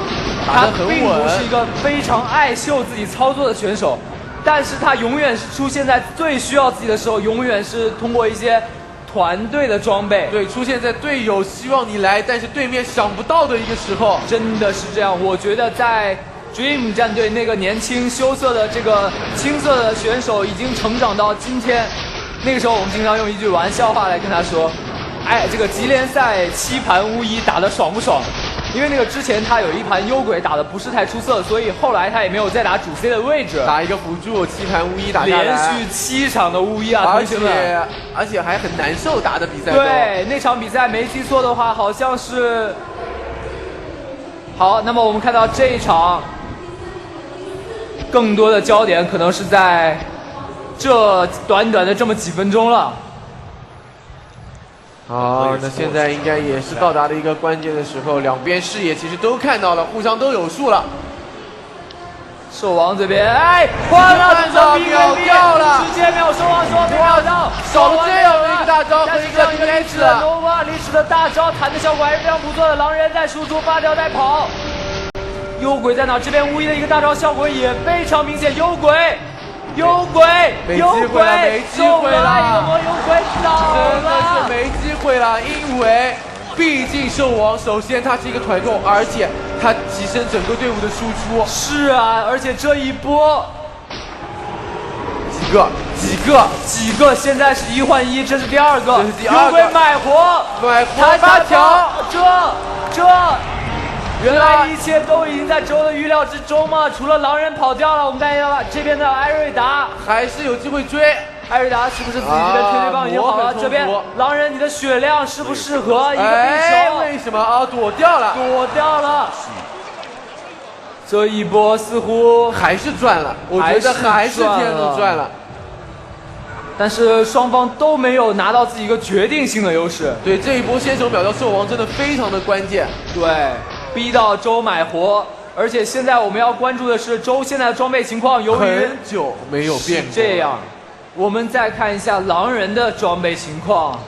打得很稳，他并不是一个非常爱秀自己操作的选手。但是他永远是出现在最需要自己的时候，永远是通过一些团队的装备，对，出现在队友希望你来，但是对面想不到的一个时候，真的是这样。我觉得在 Dream 战队那个年轻羞涩的这个青涩的选手，已经成长到今天。那个时候我们经常用一句玩笑话来跟他说：“哎，这个级联赛7盘巫医打得爽不爽？”因为那个之前他有一盘幽鬼打得不是太出色，所以后来他也没有再打主 C 的位置，打一个辅助7盘巫医打下来，连续7场的巫医啊，同学们，而且还很难受打的比赛。对，那场比赛没记错的话，好像是。好，那么我们看到这一场，更多的焦点可能是在这短短的这么几分钟了。好，那现在应该也是到达了一个关键的时候，两边视野其实都看到了，互相都有数了。兽王这边，哎，换了秒掉了，直接秒兽王说秒到，少了这样的一个大招和一个历史的 Nova 历史的大招，弹的效果还是非常不错的。狼人在输出，8条在跑，幽鬼在哪？这边巫医的一个大招效果也非常明显，幽鬼。没机会了，没机会了！幽鬼倒了，真的是没机会了，因为毕竟兽王首先他是一个团控，而且他提升整个队伍的输出。是啊，而且这一波几个，现在是1换1，这是第2个，这是第2个。幽鬼买活8条，这。原来一切都已经在周的预料之中吗？除了狼人跑掉了，我们看一下这边的艾瑞达还是有机会追。艾瑞达是不是自己这边推推棒已经好了？这边狼人你的血量适不适合一个匕首？为什么啊？躲掉了。这一波似乎还是赚了，我觉得还是天路赚了。但是双方都没有拿到自己一个决定性的优势。对，这一波先手秒掉兽王真的非常的关键。对。逼到周买活，而且现在我们要关注的是周现在的装备情况，由于很久没有变过这样，我们再看一下狼人的装备情况，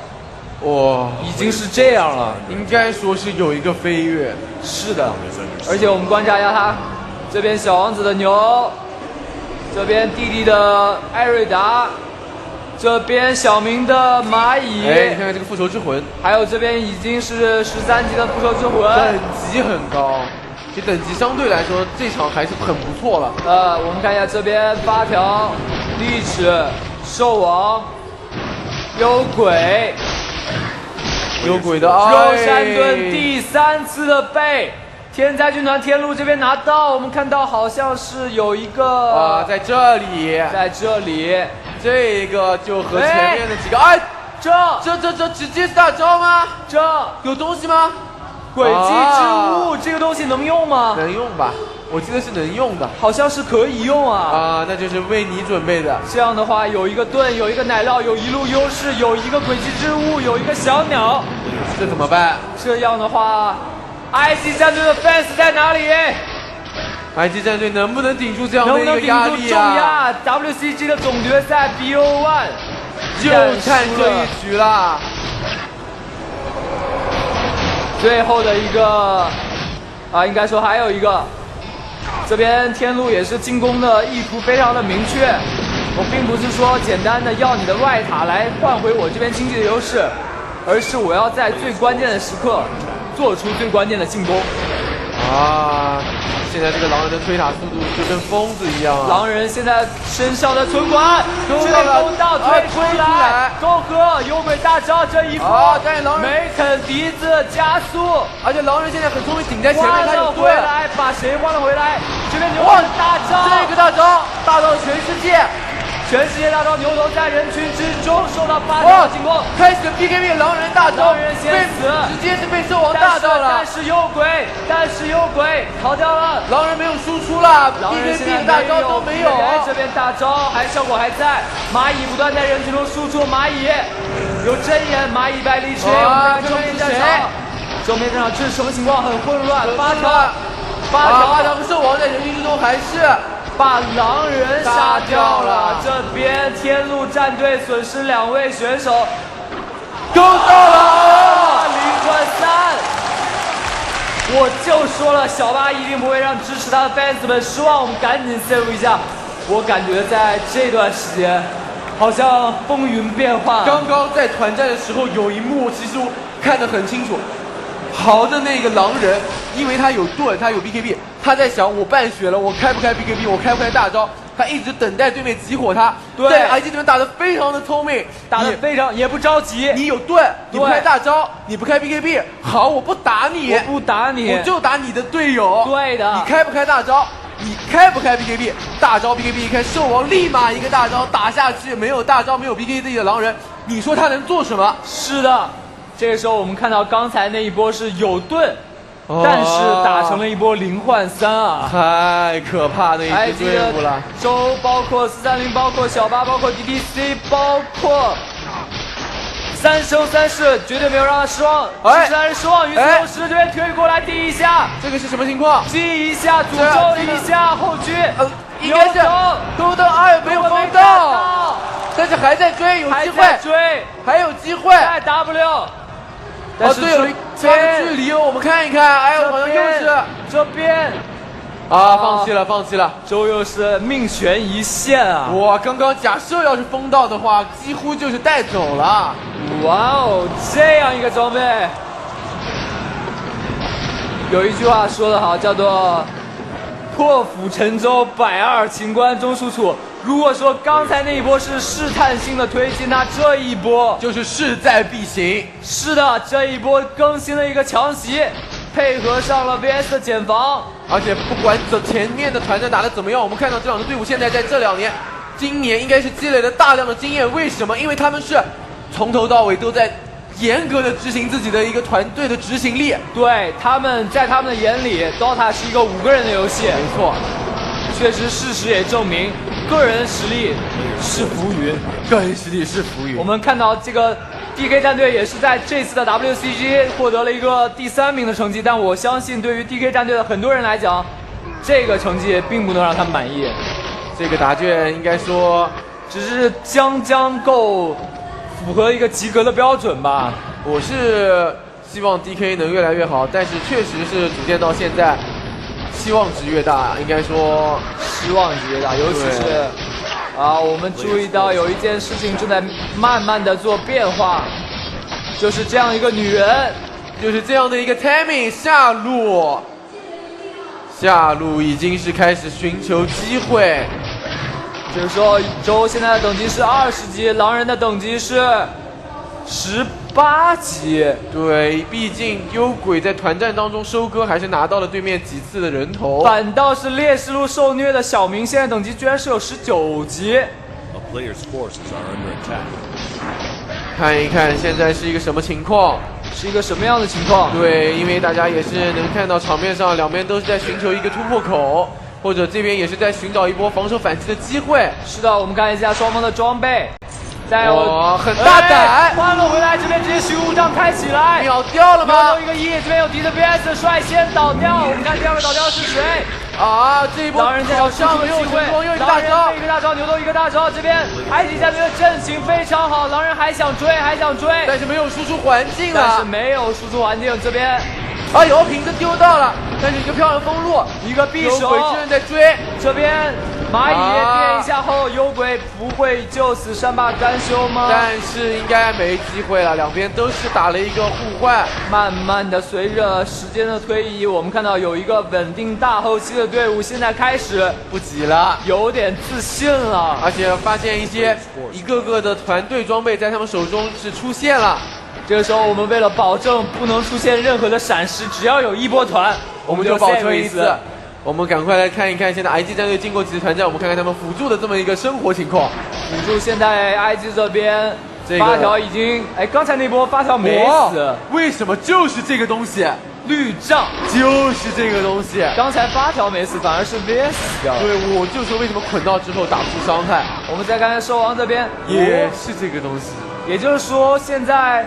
哇，已经是这样了，应该说是有一个飞跃。是的，而且我们观察一下他这边小王子的牛，这边弟弟的艾瑞达。这边小明的蚂蚁，哎，你看看这个复仇之魂，还有这边已经是13级的复仇之魂，等级很高，其实等级相对来说这场还是很不错了。我们看一下这边8条，历史、兽王、幽鬼的肉山盾第3次的背。天灾军团天路这边拿到，我们看到好像是有一个啊，在这里，这个就和前面的几个，哎，这直接是大招吗？这有东西吗？轨迹之物、这个东西能用吗？能用吧？我记得是能用的。好像是可以用啊。啊，那就是为你准备的。这样的话，有一个盾，有一个奶酪，有一路优势，有一个轨迹之物，有一个小鸟。这怎么办？这样的话 ，IG 战队的 fans 在哪里 ？IG 战队能不能顶住这样的一个能不能顶压力住重啊？压 ？WCG 的总决赛 BO1 就看这一局了。最后的一个啊，应该说还有一个，这边天路也是进攻的意图非常的明确。我并不是说简单的要你的外塔来换回我这边经济的优势，而是我要在最关键的时刻做出最关键的进攻。啊！现在这个狼人的推塔速度就跟疯子一样啊！狼人现在身上的存款，这里攻到推出来，够喝幽鬼大招这一波，但是狼人梅肯笛子加速，而且狼人现在很聪明，顶在前面，他有回来，把谁换了回来？这边牛头大招，这个大招大到全世界。全世界大招牛头在人群之中受到8条进攻，开始 BKB 狼人大招，狼人先死，直接是被兽王大招了。但是幽鬼逃掉了，狼人没有输出了，BKB 的大招都没有。这边大招效果还在，蚂蚁不断在人群中输出，蚂蚁有针眼，蚂蚁败力锤，我们看正面战场，正面战场这是什么情况？很混乱，8条兽王在人群之中还是。把狼人杀掉了，这边天路战队损失2位选手，都到了0换3。我就说了，小巴一定不会让支持他的 fans 们失望，我们赶紧 save 一下。我感觉在这段时间，好像风云变幻。刚刚在团战的时候有一幕，其实我看得很清楚。豪的那个狼人，因为他有盾，他有 BKB， 他在想我半血了，我开不开 BKB， 我开不开大招？他一直等待对面激活他。对，在 IG 这边打得非常的聪明，打得非常也不着急。你有盾，你不开大招，你不开 BKB， 好，我不打你，我就打你的队友。对的，你开不开大招？你开不开 BKB？ 大招 BKB 一开，兽王立马一个大招打下去，没有大招，没有 BKB 的狼人，你说他能做什么？是的。这个时候我们看到刚才那一波是有盾，但是打成了一波0换3啊！太可怕的一支队伍了。周包括430，包括小巴，包括 DDC， 包括3生3世，绝对没有让他失望。其实还是失望于此同时，这边推过来第一下，这个是什么情况？击一下，诅咒一下，后狙，应该是勾灯2没有封到，但是还在追，有机会，还有机会。再 W。但是对，有距离我们看一看，哎呦，好像又是这边啊，放弃了。周又是命悬一线啊！哇，刚刚假设要是封到的话，几乎就是带走了。哇哦，这样一个装备，有一句话说得好，叫做“破釜沉舟，百二秦关终属楚”。如果说刚才那一波是试探性的推进，那这一波就是势在必行。是的，这一波更新了一个强袭，配合上了 VS 的减防，而且不管前面的团战打得怎么样，我们看到这两支队伍现在在这2年，今年应该是积累了大量的经验。为什么？因为他们是从头到尾都在严格的执行自己的一个团队的执行力。对，他们在他们的眼里 ，DOTA 是一个5个人的游戏。没错，确实事实也证明。个人实力是浮云，我们看到这个 DK 战队也是在这次的 WCG 获得了一个第3名的成绩，但我相信对于 DK 战队的很多人来讲，这个成绩并不能让他们满意。这个答卷应该说只是将够符合一个及格的标准吧。我是希望 DK 能越来越好，但是确实是组建到现在。期望值越大，应该说失望值越大，尤其是我们注意到有一件事情正在慢慢的做变化，就是这样一个女人，就是这样的一个 Tammy 下路已经是开始寻求机会。这个时候，周现在的等级是20级，狼人的等级是18级。对，毕竟幽鬼在团战当中收割，还是拿到了对面几次的人头。反倒是烈士路受虐的小明，现在等级居然是有19级。看一看现在是一个什么情况？是一个什么样的情况？对，因为大家也是能看到场面上两边都是在寻求一个突破口，或者这边也是在寻找一波防守反击的机会。是的，我们看一下双方的装备。再有很大胆，换了回来，这边直接虚无杖开起来，秒掉了吗？又一个1，这边有敌的 VS 率先倒掉。我们看第二个倒掉是谁？啊，这一波狼人好像没有成功，又一个大招，一个大招，牛斗一个大招。这边埃及家军的阵型非常好，狼人还想追，但是没有输出环境啊，这边。哎呦，瓶子丢到了，但是一个漂亮封路，一个匕首，有鬼之刃在追。这边蚂蚁变一下后，幽鬼不会就此善罢甘休吗？但是应该没机会了，两边都是打了一个互换。慢慢的，随着时间的推移，我们看到有一个稳定大后期的队伍，现在开始不急了，有点自信了，而且发现一个个的团队装备在他们手中是出现了。这个时候，我们为了保证不能出现任何的闪失，只要有一波团，我们就保存一次。我们赶快来看一看现在 IG 战队经过几次团战，我们看看他们辅助的这么一个生活情况。辅助现在 IG 这边发条已经，刚才那波发条没死，为什么就是这个东西？绿杖就是这个东西。刚才发条没死，反而是 VS 死掉了。对，我就说为什么捆到之后打不出伤害。我们再看看兽王这边，也是这个东西。也就是说，现在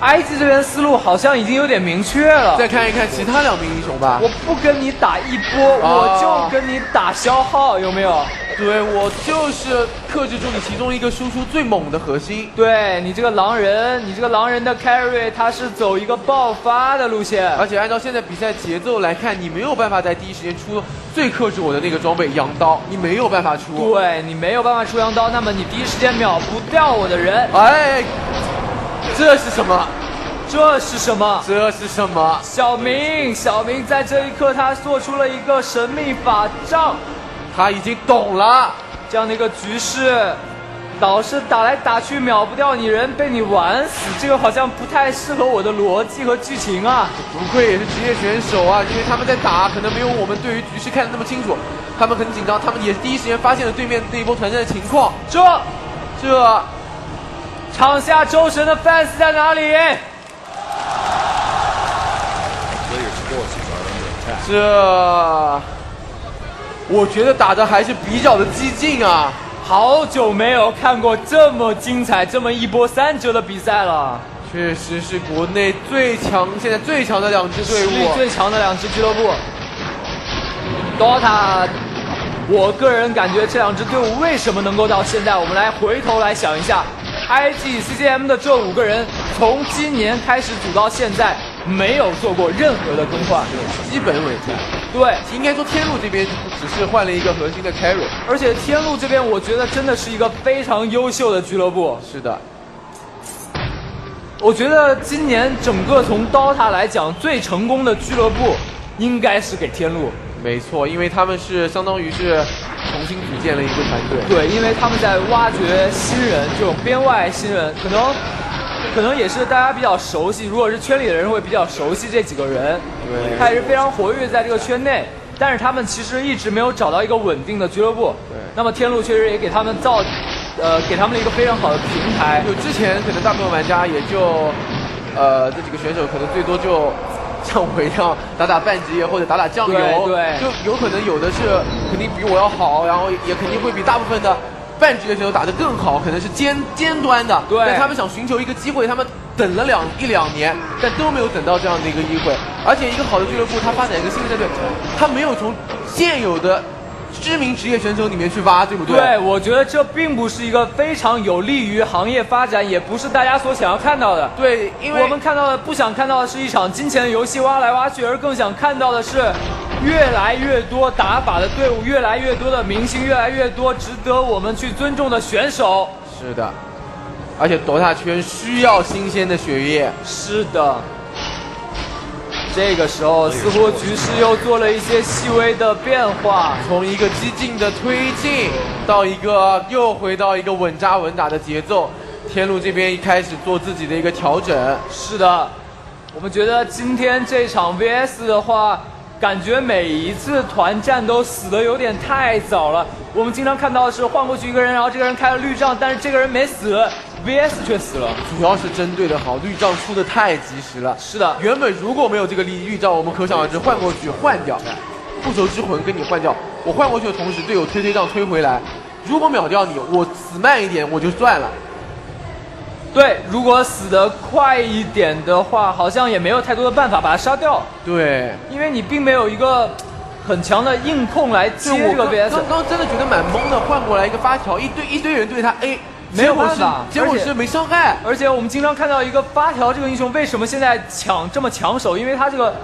埃及这边思路好像已经有点明确了。再看一看其他两名英雄吧。我不跟你打一波，我就跟你打消耗，有没有？对，我就是克制住你其中一个输出最猛的核心。对，你这个狼人的 carry 他是走一个爆发的路线，而且按照现在比赛节奏来看，你没有办法在第一时间出最克制我的那个装备羊刀，你没有办法出。对，你没有办法出羊刀，那么你第一时间秒不掉我的人。哎。这是什么？这是什么？这是什么？小明在这一刻他做出了一个神秘法杖，他已经懂了这样的一个局势，老是打来打去秒不掉你人，被你玩死，这个好像不太适合我的逻辑和剧情啊。不愧也是职业选手啊，因为他们在打可能没有我们对于局势看得那么清楚，他们很紧张，他们也是第一时间发现了对面那一波团战的情况。这场下周神的 fans 在哪里？我觉得打的还是比较的激进啊！好久没有看过这么精彩、这么一波3折的比赛了。确实是国内现在最强的两支队伍，实力最强的两支俱乐部。DOTA， 我个人感觉这两支队伍为什么能够到现在？我们来回头来想一下。IG CGM 的这5个人从今年开始组到现在，没有做过任何的更换，基本稳定。对，应该说天路这边只是换了一个核心的 carry， 而且天路这边我觉得真的是一个非常优秀的俱乐部。是的，我觉得今年整个从 DOTA 来讲最成功的俱乐部应该是给天路。没错，因为他们是相当于是重新组建了一个团队。对，因为他们在挖掘新人，这种边外新人，可能也是大家比较熟悉。如果是圈里的人会比较熟悉这几个人，对，他也是非常活跃在这个圈内。但是他们其实一直没有找到一个稳定的俱乐部。对，那么天路确实也给他们给他们了一个非常好的平台。就之前可能大部分玩家也就这几个选手可能最多就像我一样打半职业或者打酱油，对，就有可能有的是肯定比我要好，然后也肯定会比大部分的半职业选手打得更好，可能是尖端的。对，但他们想寻求一个机会，他们等了一两年，但都没有等到这样的一个机会。而且一个好的俱乐部，它发展一个新的战队，它没有从现有的知名职业选手里面去挖，对不对？对，我觉得这并不是一个非常有利于行业发展，也不是大家所想要看到的。对，因为我们不想看到的是一场金钱的游戏挖来挖去，而更想看到的是越来越多打法的队伍，越来越多的明星，越来越多值得我们去尊重的选手。是的，而且DOTA圈需要新鲜的血液。是的。这个时候，似乎局势又做了一些细微的变化，从一个激进的推进到又回到一个稳扎稳打的节奏。天路这边一开始做自己的一个调整。是的，我们觉得今天这场 VS 的话，感觉每一次团战都死得有点太早了。我们经常看到的是换过去一个人，然后这个人开了绿杖，但是这个人没死， ，VS 却死了。主要是针对的好，绿杖出的太及时了。是的，原本如果没有这个绿杖，我们可想而知换过去换掉，不朽之魂跟你换掉，我换过去的同时，队友推杖推回来，如果秒掉你，我死慢一点我就算了。对，如果死得快一点的话，好像也没有太多的办法把他杀掉。对，因为你并没有一个很强的硬控来接这个 VS。刚刚真的觉得蛮懵的，换过来一个发条，一堆人对他 A， 没有办法，结果是没伤害。而且我们经常看到一个发条这个英雄，为什么现在这么抢手？因为他这个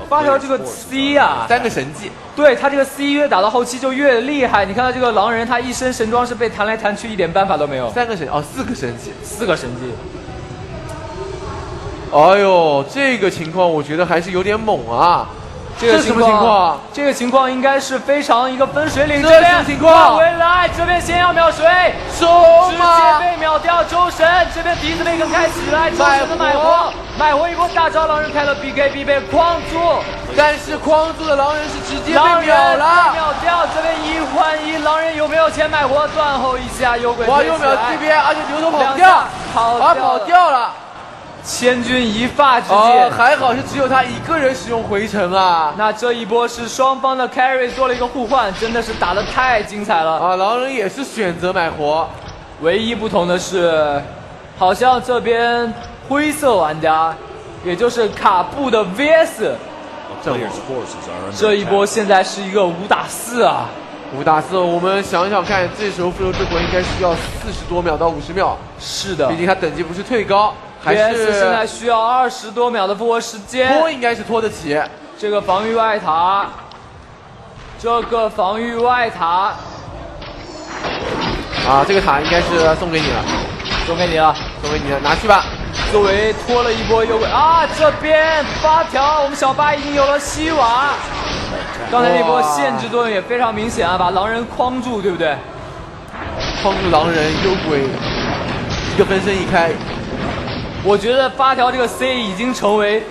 发条这个 C 啊，3个神技。对，他这个 C 越打到后期就越厉害。你看到这个狼人，他一身神装是被弹来弹去，一点办法都没有。4个神技，4个神技。哎呦，这个情况我觉得还是有点猛啊！这什么情况？这个情况应该是非常一个分水岭。这边什么情况？回来，这边先要秒谁？收直接被秒掉。周神这边迪斯贝克开起来，周神的买活一波大招，狼人开了 BKB 被框住，但是框住的狼人是直接被秒了，秒掉。这边1换1，狼人有没有钱买活？断后一下，幽鬼哇，又秒这边，而且牛头跑掉，跑掉了。千钧一发之际，还好是只有他一个人使用回城啊。那这一波是双方的 carry 做了一个互换，真的是打得太精彩了啊！狼人也是选择买活，唯一不同的是，好像这边灰色玩家，也就是卡布的 VS， 这一波现在是一个5打4啊！5打4，我们想想看，这时候复仇之魂应该需要40多秒到50秒。是的，毕竟他等级不是退高。VS 现在需要20多秒的复活时间，拖应该是拖得起。这个防御外塔，啊，这个塔应该是送给你了，拿去吧。作为拖了一波右位啊，这边发条，我们小巴已经有了西瓦。刚才那波限制作用也非常明显啊，把狼人框住，对不对？框住狼人，幽鬼一个分身一开。我觉得发条这个 C 已经成为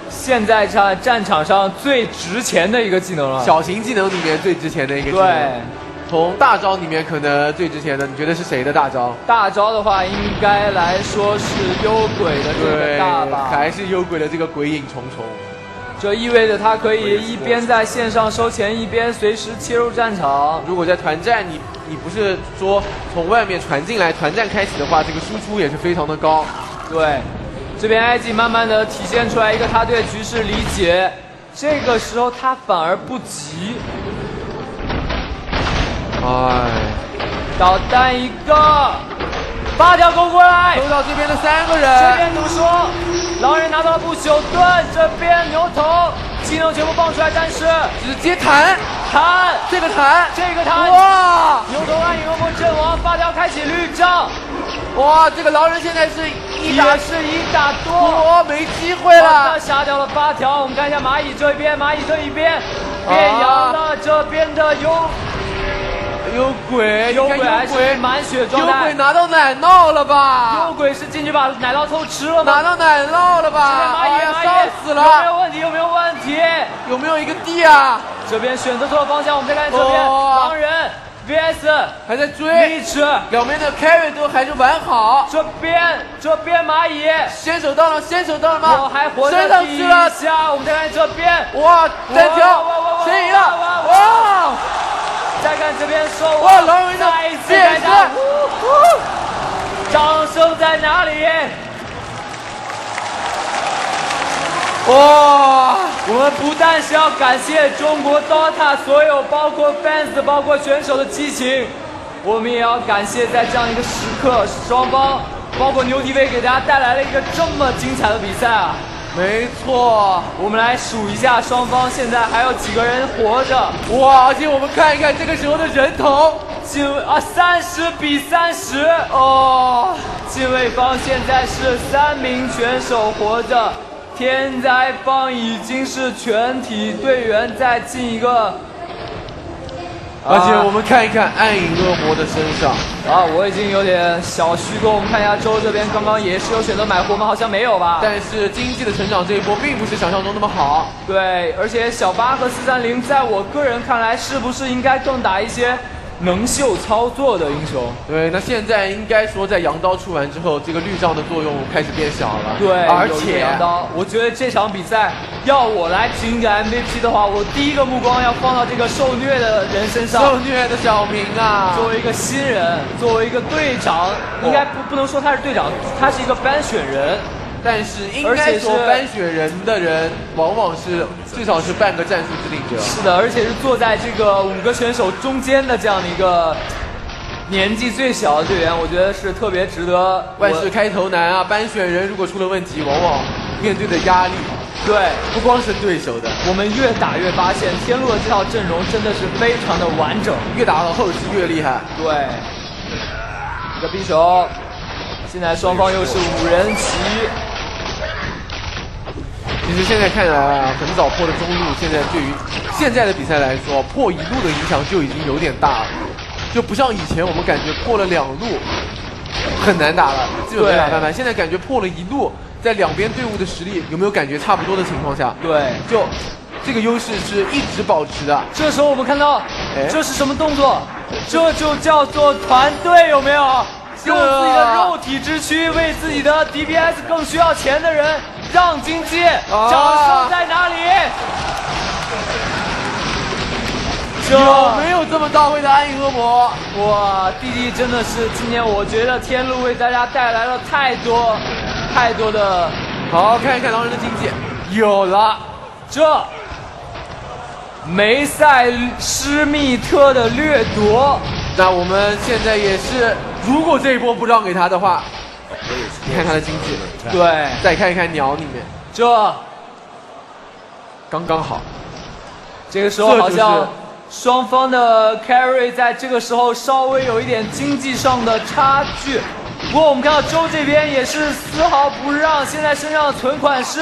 现在战场上最值钱的一个技能了，小型技能里面最值钱的一个技能。对，从大招里面可能最值钱的，你觉得是谁的大招？大招的话，应该来说是幽鬼的这个大吧，还是幽鬼的这个鬼影重重。这意味着他可以一边在线上收钱，一边随时切入战场。如果在团战，你不是说从外面传进来，团战开启的话，这个输出也是非常的高。对，这边 IG 慢慢的体现出来一个他对局势理解，这个时候他反而不急。导弹一个，发条勾过来，勾到这边的3个人，这边怎么说？狼人拿到了不朽盾，这边牛头技能全部放出来，但是直接弹，这个弹，哇！牛头暗影恶魔阵亡，发条开启绿杖。哇，这个狼人现在是1打多，没机会了。杀掉了发条，我们看一下蚂蚁这一边，变羊了，这边的幽鬼还是满血状态。幽鬼拿到奶酪了吧？幽鬼是进去把奶酪偷吃了吗？拿到奶酪了吧？蚂蚁烧死了！有没有问题？有没有一个地啊？这边选择错了方向，我们再看这边狼人。VS 还在追，两边的 carry 都还是完好。这边蚂蚁先手到了吗？我还活升上去了。我们再看这边，哇，单挑，谁赢了？哇！再看这边收，哇，狼人的再一次开战，掌声在哪里？哇！我们不但是要感谢中国 DOTA 所有包括 fans 包括选手的激情，我们也要感谢在这样一个时刻，双方包括牛 TV 给大家带来了一个这么精彩的比赛啊！没错，我们来数一下双方现在还有几个人活着。哇！而且我们看一看这个时候的人头，30比30哦！近卫方现在是3名选手活着。天灾方已经是全体队员在进一个，而且我们看一看暗影恶魔的身上我已经有点小虚脱。我们看一下周这边刚刚也是有选择买活吗？好像没有吧。但是经济的成长这一波并不是想象中那么好。对，而且小8和430在我个人看来是不是应该更打一些能秀操作的英雄。对，那现在应该说在羊刀出完之后，这个绿杖的作用开始变小了。对，有一个而且羊刀，我觉得这场比赛要我来评一个 MVP 的话，我第一个目光要放到这个受虐的人身上。受虐的小明啊！作为一个新人，作为一个队长，应该不能说他是队长，他是一个班选人。但是应该说班选人的人，往往是最少是半个战术制定者。是的，而且是坐在这个5个选手中间的这样的一个年纪最小的队员，我觉得是特别值得。万事开头难啊！班选人如果出了问题，往往面对的压力，对，不光是对手的，我们越打越发现天路的这套阵容真的是非常的完整，越打到后期越厉害。对，一个匕首，现在双方又是5人棋。其实现在看来啊，很早破的中路，现在对于现在的比赛来说，破1路的影响就已经有点大了，就不像以前我们感觉破了2路很难打了，基本没打翻盘。现在感觉破了1路，在两边队伍的实力有没有感觉差不多的情况下，对，就这个优势是一直保持的。这时候我们看到，这是什么动作？这就叫做团队，有没有？用自己的肉体之躯为自己的 DPS 更需要钱的人让经济，掌声在哪里？有没有这么到位的暗影恶魔？哇，弟弟真的是今年我觉得天路为大家带来了太多的。好，看一看狼人的经济，有了，这梅赛施密特的掠夺。那我们现在也是，如果这一波不让给他的话，你看他的经济，对，再看一看鸟里面，这刚刚好。这个时候好像双方的 carry 在这个时候稍微有一点经济上的差距。不过我们看到周这边也是丝毫不让，现在身上的存款是，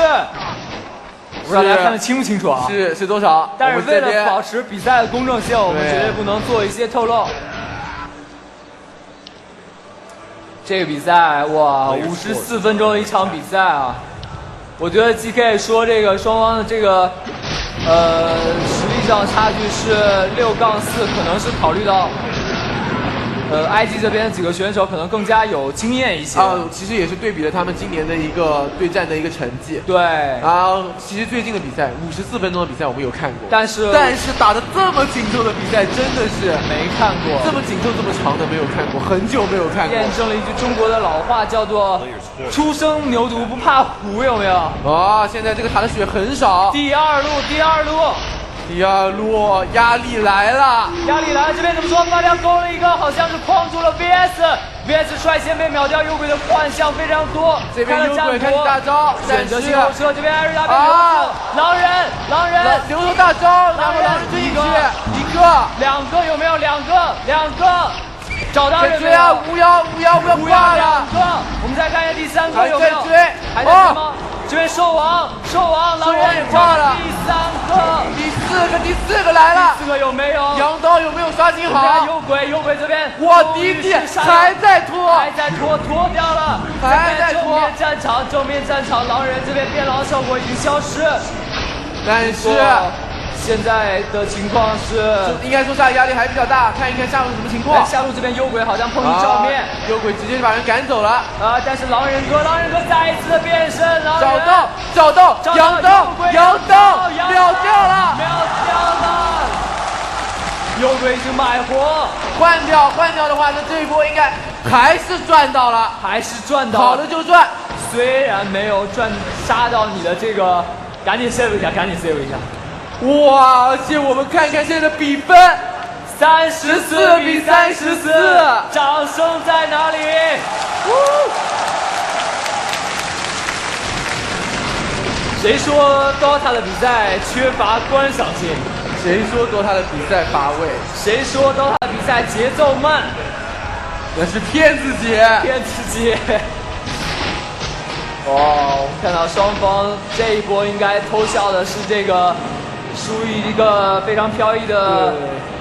不知道大家看得清不清楚啊？是多少？但是为了保持比赛的公正性，我们绝对不能做一些透露。这个比赛哇，54分钟的一场比赛啊！我觉得 GK 说这个双方的这个实力上差距是6-4，可能是考虑到IG 这边几个选手可能更加有经验一些啊，其实也是对比了他们今年的一个对战的一个成绩。对啊，其实最近的比赛54分钟的比赛我们有看过，但是打得这么紧凑的比赛真的是没看过，这么紧凑这么长的没有看过，很久没有看过。验证了一句中国的老话，叫做“初生牛犊不怕虎”，有没有？啊，现在这个塔的血很少。第二路压力来了，这边怎么说？发条勾了一个，好像是框住了 VS 率先被秒掉，幽鬼的幻象非常多。这边幽鬼开始大招，选择性后撤，这边艾瑞达被留住，狼人牛头大招，然后狼人追进去，两个有没有？两个。找到人没有？追啊！巫妖挂了。我们再看一下第3个有没有？还在追吗？这边兽王，狼人也挂了。第四个来了。第4个有没有？羊刀有没有刷新好？幽鬼这边，哇，弟弟还在拖掉了，还在拖。正面战场，狼人这边变狼效果已经消失，但是现在的情况是，应该说下压力还比较大，看一看下路什么情况。下路这边幽鬼好像碰一照面，幽鬼直接就把人赶走了。啊！但是狼人哥再一次的变身，找到羊刀秒掉了，幽鬼已经买活，换掉的话，那这一波应该还是赚到了，好的就赚，虽然没有杀到你的这个，赶紧 save 一下。哇！而且我们看一看现在的比分，34比34，掌声在哪里？谁说 DOTA 的比赛缺乏观赏性？谁说 DOTA 的比赛乏味？谁说 DOTA 的比赛节奏慢？那是骗自己。我们看到双方这一波应该偷笑的是这个舒一个非常飘逸的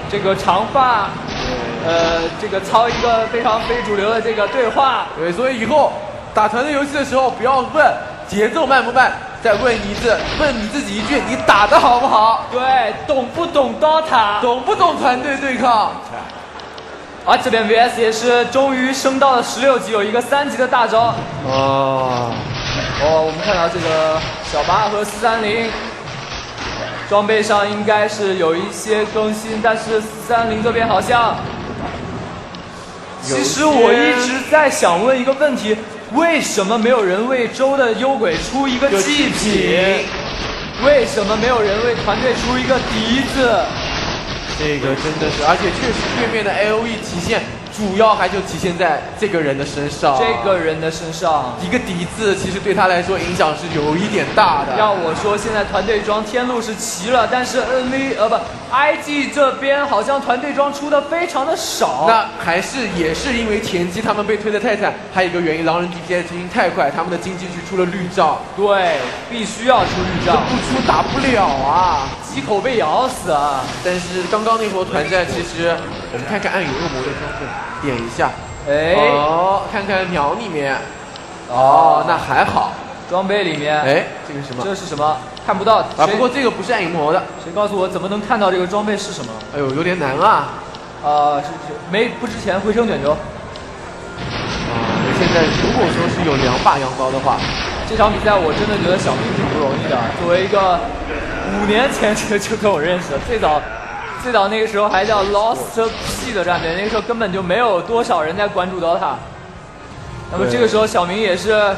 这个长发，这个操一个非常非主流的这个对话。对，所以以后打团队游戏的时候，不要问节奏慢不慢，再问你自己一句：你打得好不好？对，懂不懂 DOTA？懂不懂团队对抗？啊，这边 VS 也是终于升到了16级，有一个3级的大招。哦，我们看到这个小八和430装备上应该是有一些更新，但是430这边好像……其实我一直在想问一个问题：为什么没有人为周的幽鬼出一个祭品？为什么没有人为团队出一个笛子？这个真的是，而且确实对面的 AOE 体现主要还就体现在这个人的身上。一个笛子其实对他来说影响是有一点大的。要我说，现在团队装天路是齐了，但是 IG 这边好像团队装出的非常的少。那也是因为前期他们被推得太惨，还有一个原因，狼人 DPS 进行太快，他们的经济区出了绿障。对，必须要出绿障，不出打不了啊，几口被咬死啊！但是刚刚那波团战，其实我们看看暗影恶魔的装备，点一下，看看鸟里面，那还好，装备里面，这个什么？这是什么？看不到啊！不过这个不是暗影魔的，谁告诉我怎么能看到这个装备是什么？哎呦，有点难啊！不值钱，回声卷轴。现在如果说是有2把羊刀的话，这场比赛我真的觉得小明挺不容易的。作为一个5年前就跟我认识的，最早那个时候还叫 Lost P 的战队，那个时候根本就没有多少人在关注 DOTA。那么这个时候小明也是，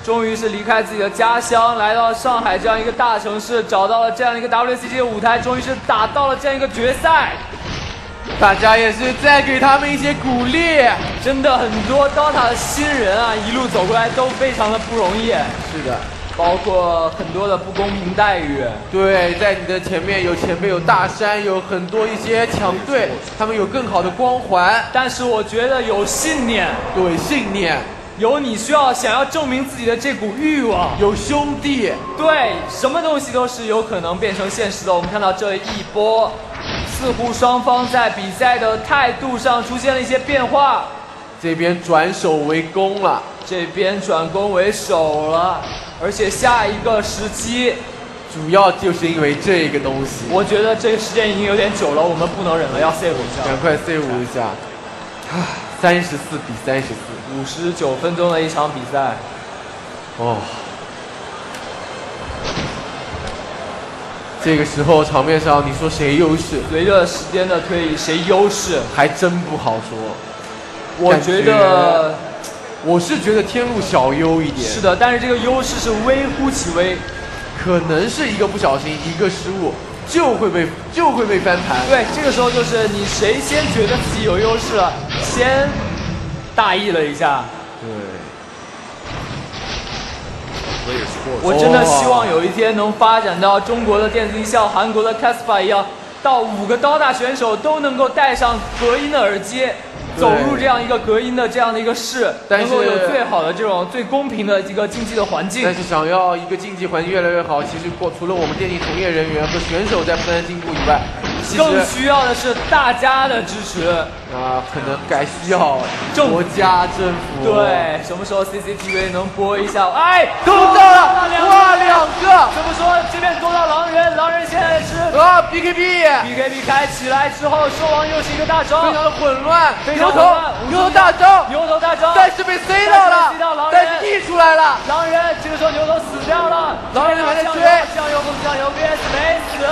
终于是离开自己的家乡，来到上海这样一个大城市，找到了这样一个 WCG 的舞台，终于是打到了这样一个决赛。大家也是在给他们一些鼓励。真的很多 DOTA 的新人啊，一路走过来都非常的不容易。是的。包括很多的不公平待遇。对，在你的前面有前辈，有大山，有很多一些强队，他们有更好的光环。但是我觉得有信念，对，信念，有你想要证明自己的这股欲望，有兄弟，对，什么东西都是有可能变成现实的。我们看到这一波，似乎双方在比赛的态度上出现了一些变化。这边转守为攻了，这边转攻为守了。而且下一个时期，主要就是因为这个东西。我觉得这个时间已经有点久了，我们不能忍了，要 save 一下。赶快 save 一下。34比34， 59分钟的一场比赛。这个时候场面上，你说谁优势？随着时间的推移，谁优势还真不好说。我是觉得天路小优一点。是的，但是这个优势是微乎其微，可能是一个不小心，一个失误就会被翻盘。对，这个时候就是你谁先觉得自己有优势了，先大意了一下。对。我真的希望有一天能发展到中国的电子音效、韩国的 Caspa 一样，到5个DOTA选手都能够戴上隔音的耳机。走入这样一个隔音的这样的一个室，能够有最好的这种最公平的一个竞技的环境。但是想要一个竞技环境越来越好，其实除了我们电竞从业人员和选手在不断进步以外，更需要的是大家的支持。可能该需要国家政府。对，什么时候 CCTV 能播一下？勾到了！哇，2个！怎么说？这边勾到狼人，狼人现在是BKB 开起来之后，兽王又是一个大招，非常的混乱。牛头大招，但是被 C 到了，但是踢出来了。狼人这个时候牛头死掉了，狼人还在追，酱油VS 没死。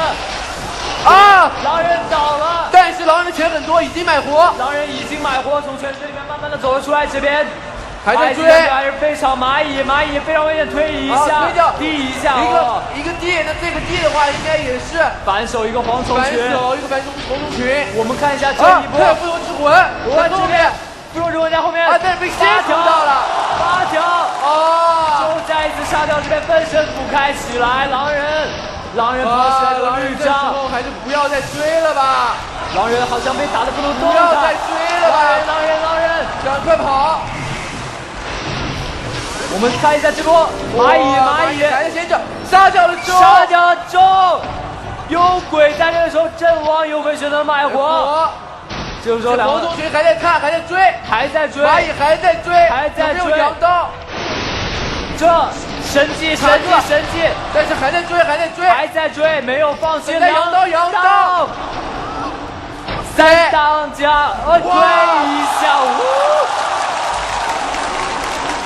狼人倒了，但是狼人的钱很多，已经买活。狼人已经买活，从泉水里面慢慢的走了出来，这边还在追，还是非常蚂蚁非常危险，推一下，递一下，一个递，那这个递的话应该也是反手一个蝗虫群，我们看一下这一波，不容之魂，这边不容之魂在后面，但是被先抽到了，8条，就再一次杀掉这边分身斧开起来，狼人抛出来的绿障，还是不要再追了吧。狼人好像被打得不能动弹，不要再追了吧。狼人，赶快跑！我们看一下这波蚂蚁，还是先杀掉了中，幽鬼在这个时候阵亡，幽鬼选择买活。这个时候黄忠群还在看，还在追，蚂蚁还在追，有没有羊刀？这神技，但是还在追，没有放弃。羊刀再当家，推一下，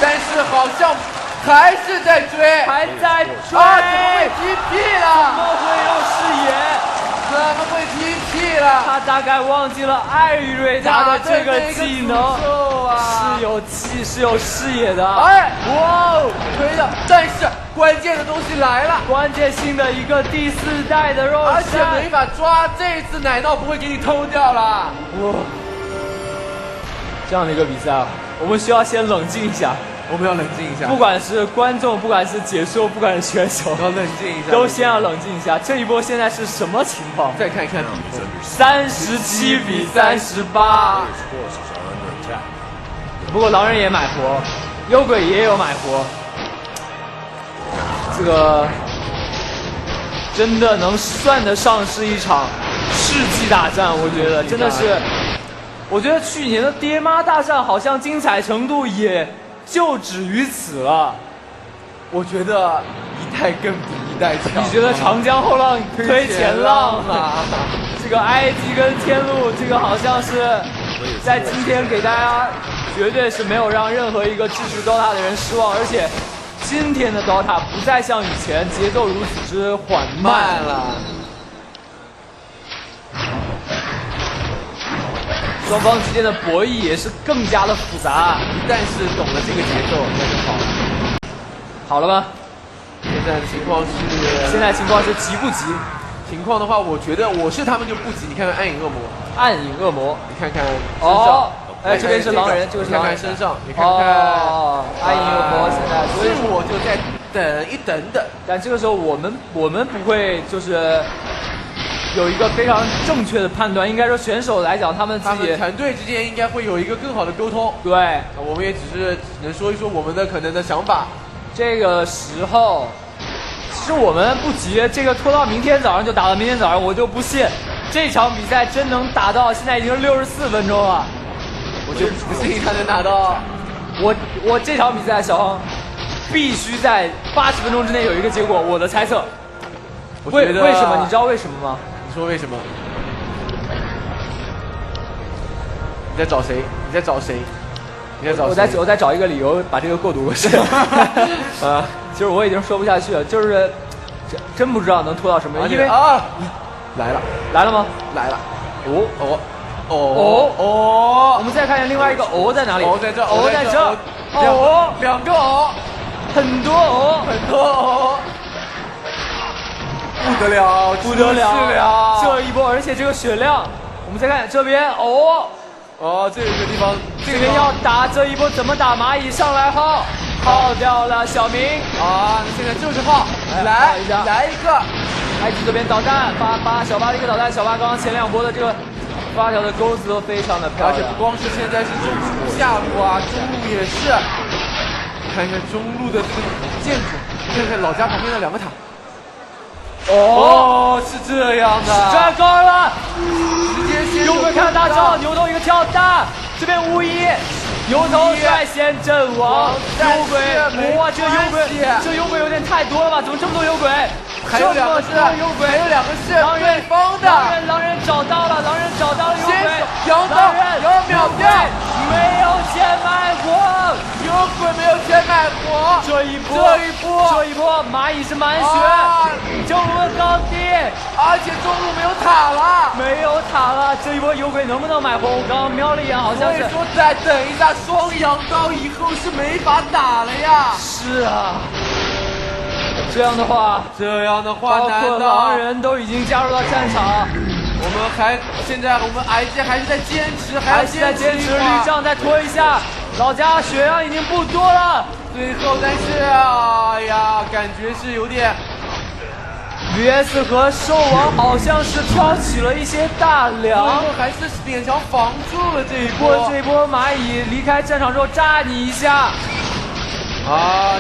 但是好像还是在追，还在追，啊，怎么会 TP 了？怎么会有视野？怎么会 TP 了？他大概忘记了艾瑞他的这个技能是有气是有视野的。哎，哇哦，推的，但是关键的东西来了，关键性的一个第4代的肉而且身，没法抓，这一次奶酪不会给你偷掉了。哇，这样的一个比赛，我们需要先冷静一下。我们要冷静一下，不管是观众，不管是解说，不管是选手，要冷静一下，都先要冷静一下。这一波现在是什么情况？再看一看比分37比38。不过狼人也买活，幽鬼也有买活，这个真的能算得上是一场世纪大战。我觉得真的是，我觉得去年的爹妈大战好像精彩程度也就止于此了。我觉得一代更比一代强。你觉得长江后浪推前浪啊？这个 IG 跟天路，这个好像是在今天给大家绝对是没有让任何一个支持 DOTA 的人失望，而且今天的 DOTA 不再像以前节奏如此之缓慢了。双方之间的博弈也是更加的复杂，一旦是懂了这个节奏，那就好了。好了吗？现在的情况是，现在情况是急不急？情况的话，我觉得我是他们就不急。你看看暗影恶魔，暗影恶魔，你看看身上，哎，这边是狼人，这个是狼人。看看身上，你看看暗影恶魔现在，所以我就在等一等等。但这个时候我们不会就是有一个非常正确的判断，应该说选手来讲，他们团队之间应该会有一个更好的沟通。对，我们也只是能说一说我们的可能的想法。这个时候，其实我们不急，这个拖到明天早上就打到明天早上，我就不信这场比赛真能打到现在已经64分钟了，我就不信他能打到。我这场比赛小黄必须在80分钟之内有一个结果，我的猜测。为什么？你知道为什么吗？你说为什么？你在找谁？你在找谁？你在找谁？我在找一个理由把这个过渡过去。其实我已经说不下去了，就是真不知道能拖到什么，因为来了吗？来了。我们再看一下另外一个在哪里？在这，在这。两个很多不得了，这一波，而且这个血量，我们再看这边这个地方，这边要打这一波怎么打？蚂蚁上来耗掉了小明啊！现在就是耗，来一个，IG 这边导弹发小八的一个导弹，小八刚刚前2波的这个发条的钩子都非常的漂亮，而且不光是现在是中路下路啊，中路也是，看看中路的这个建筑，看看老家旁边的2个塔。是这样的，站高了，直接先有鬼看大招，牛头一个跳大，这边51，牛头率先阵亡，幽鬼，哇，这幽鬼有点太多了吧？怎么这么多幽鬼？还有2个是幽鬼，还有2个是对方的，狼人找到了幽鬼，羊刀要秒掉，没有钱买活，幽鬼没有钱买活，这一波蚂蚁是满血，中路高地，而且中路没有塔了，这一波幽鬼能不能买活？我刚刚瞄了一眼，好像是。所以说再等一下，双羊刀以后是没法打了呀。是啊。这样的话，包括狼人都已经加入到战场，现在我们 IG 还是在坚持，绿杖再拖一下，老家血量已经不多了，最后但是哎呀，感觉是有点。VS 和兽王好像是挑起了一些大梁，最后还是勉强防住了这一波。这一波蚂蚁离开战场之后炸你一下，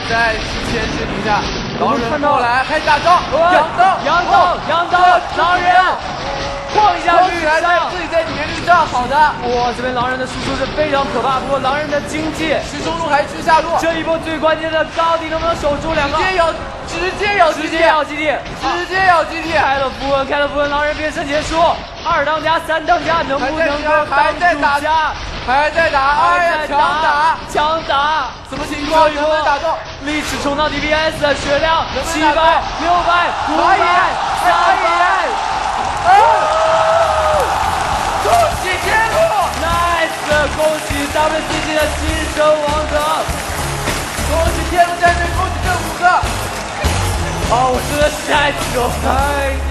再坚持一下。狼人过来，开大招，羊刀，狼人晃一下绿杖，自己在里面绿杖，好的。哇，这边狼人的输出是非常可怕，不过狼人的经济去中路还去下路，这一波最关键的高地能不能守住2个？直接咬基地，开了符文，狼人变身结束， 2当家、3当家能不能够还在打当主家？还在打，哎呀，强打，什么情况？能不能打中？力尺冲到 DPS，血量700、600、500、300，恭喜天路 ，nice， 恭喜 WCG 的新生王者，恭喜天路战队，恭喜这5个。哦，我真的是太激动了，太激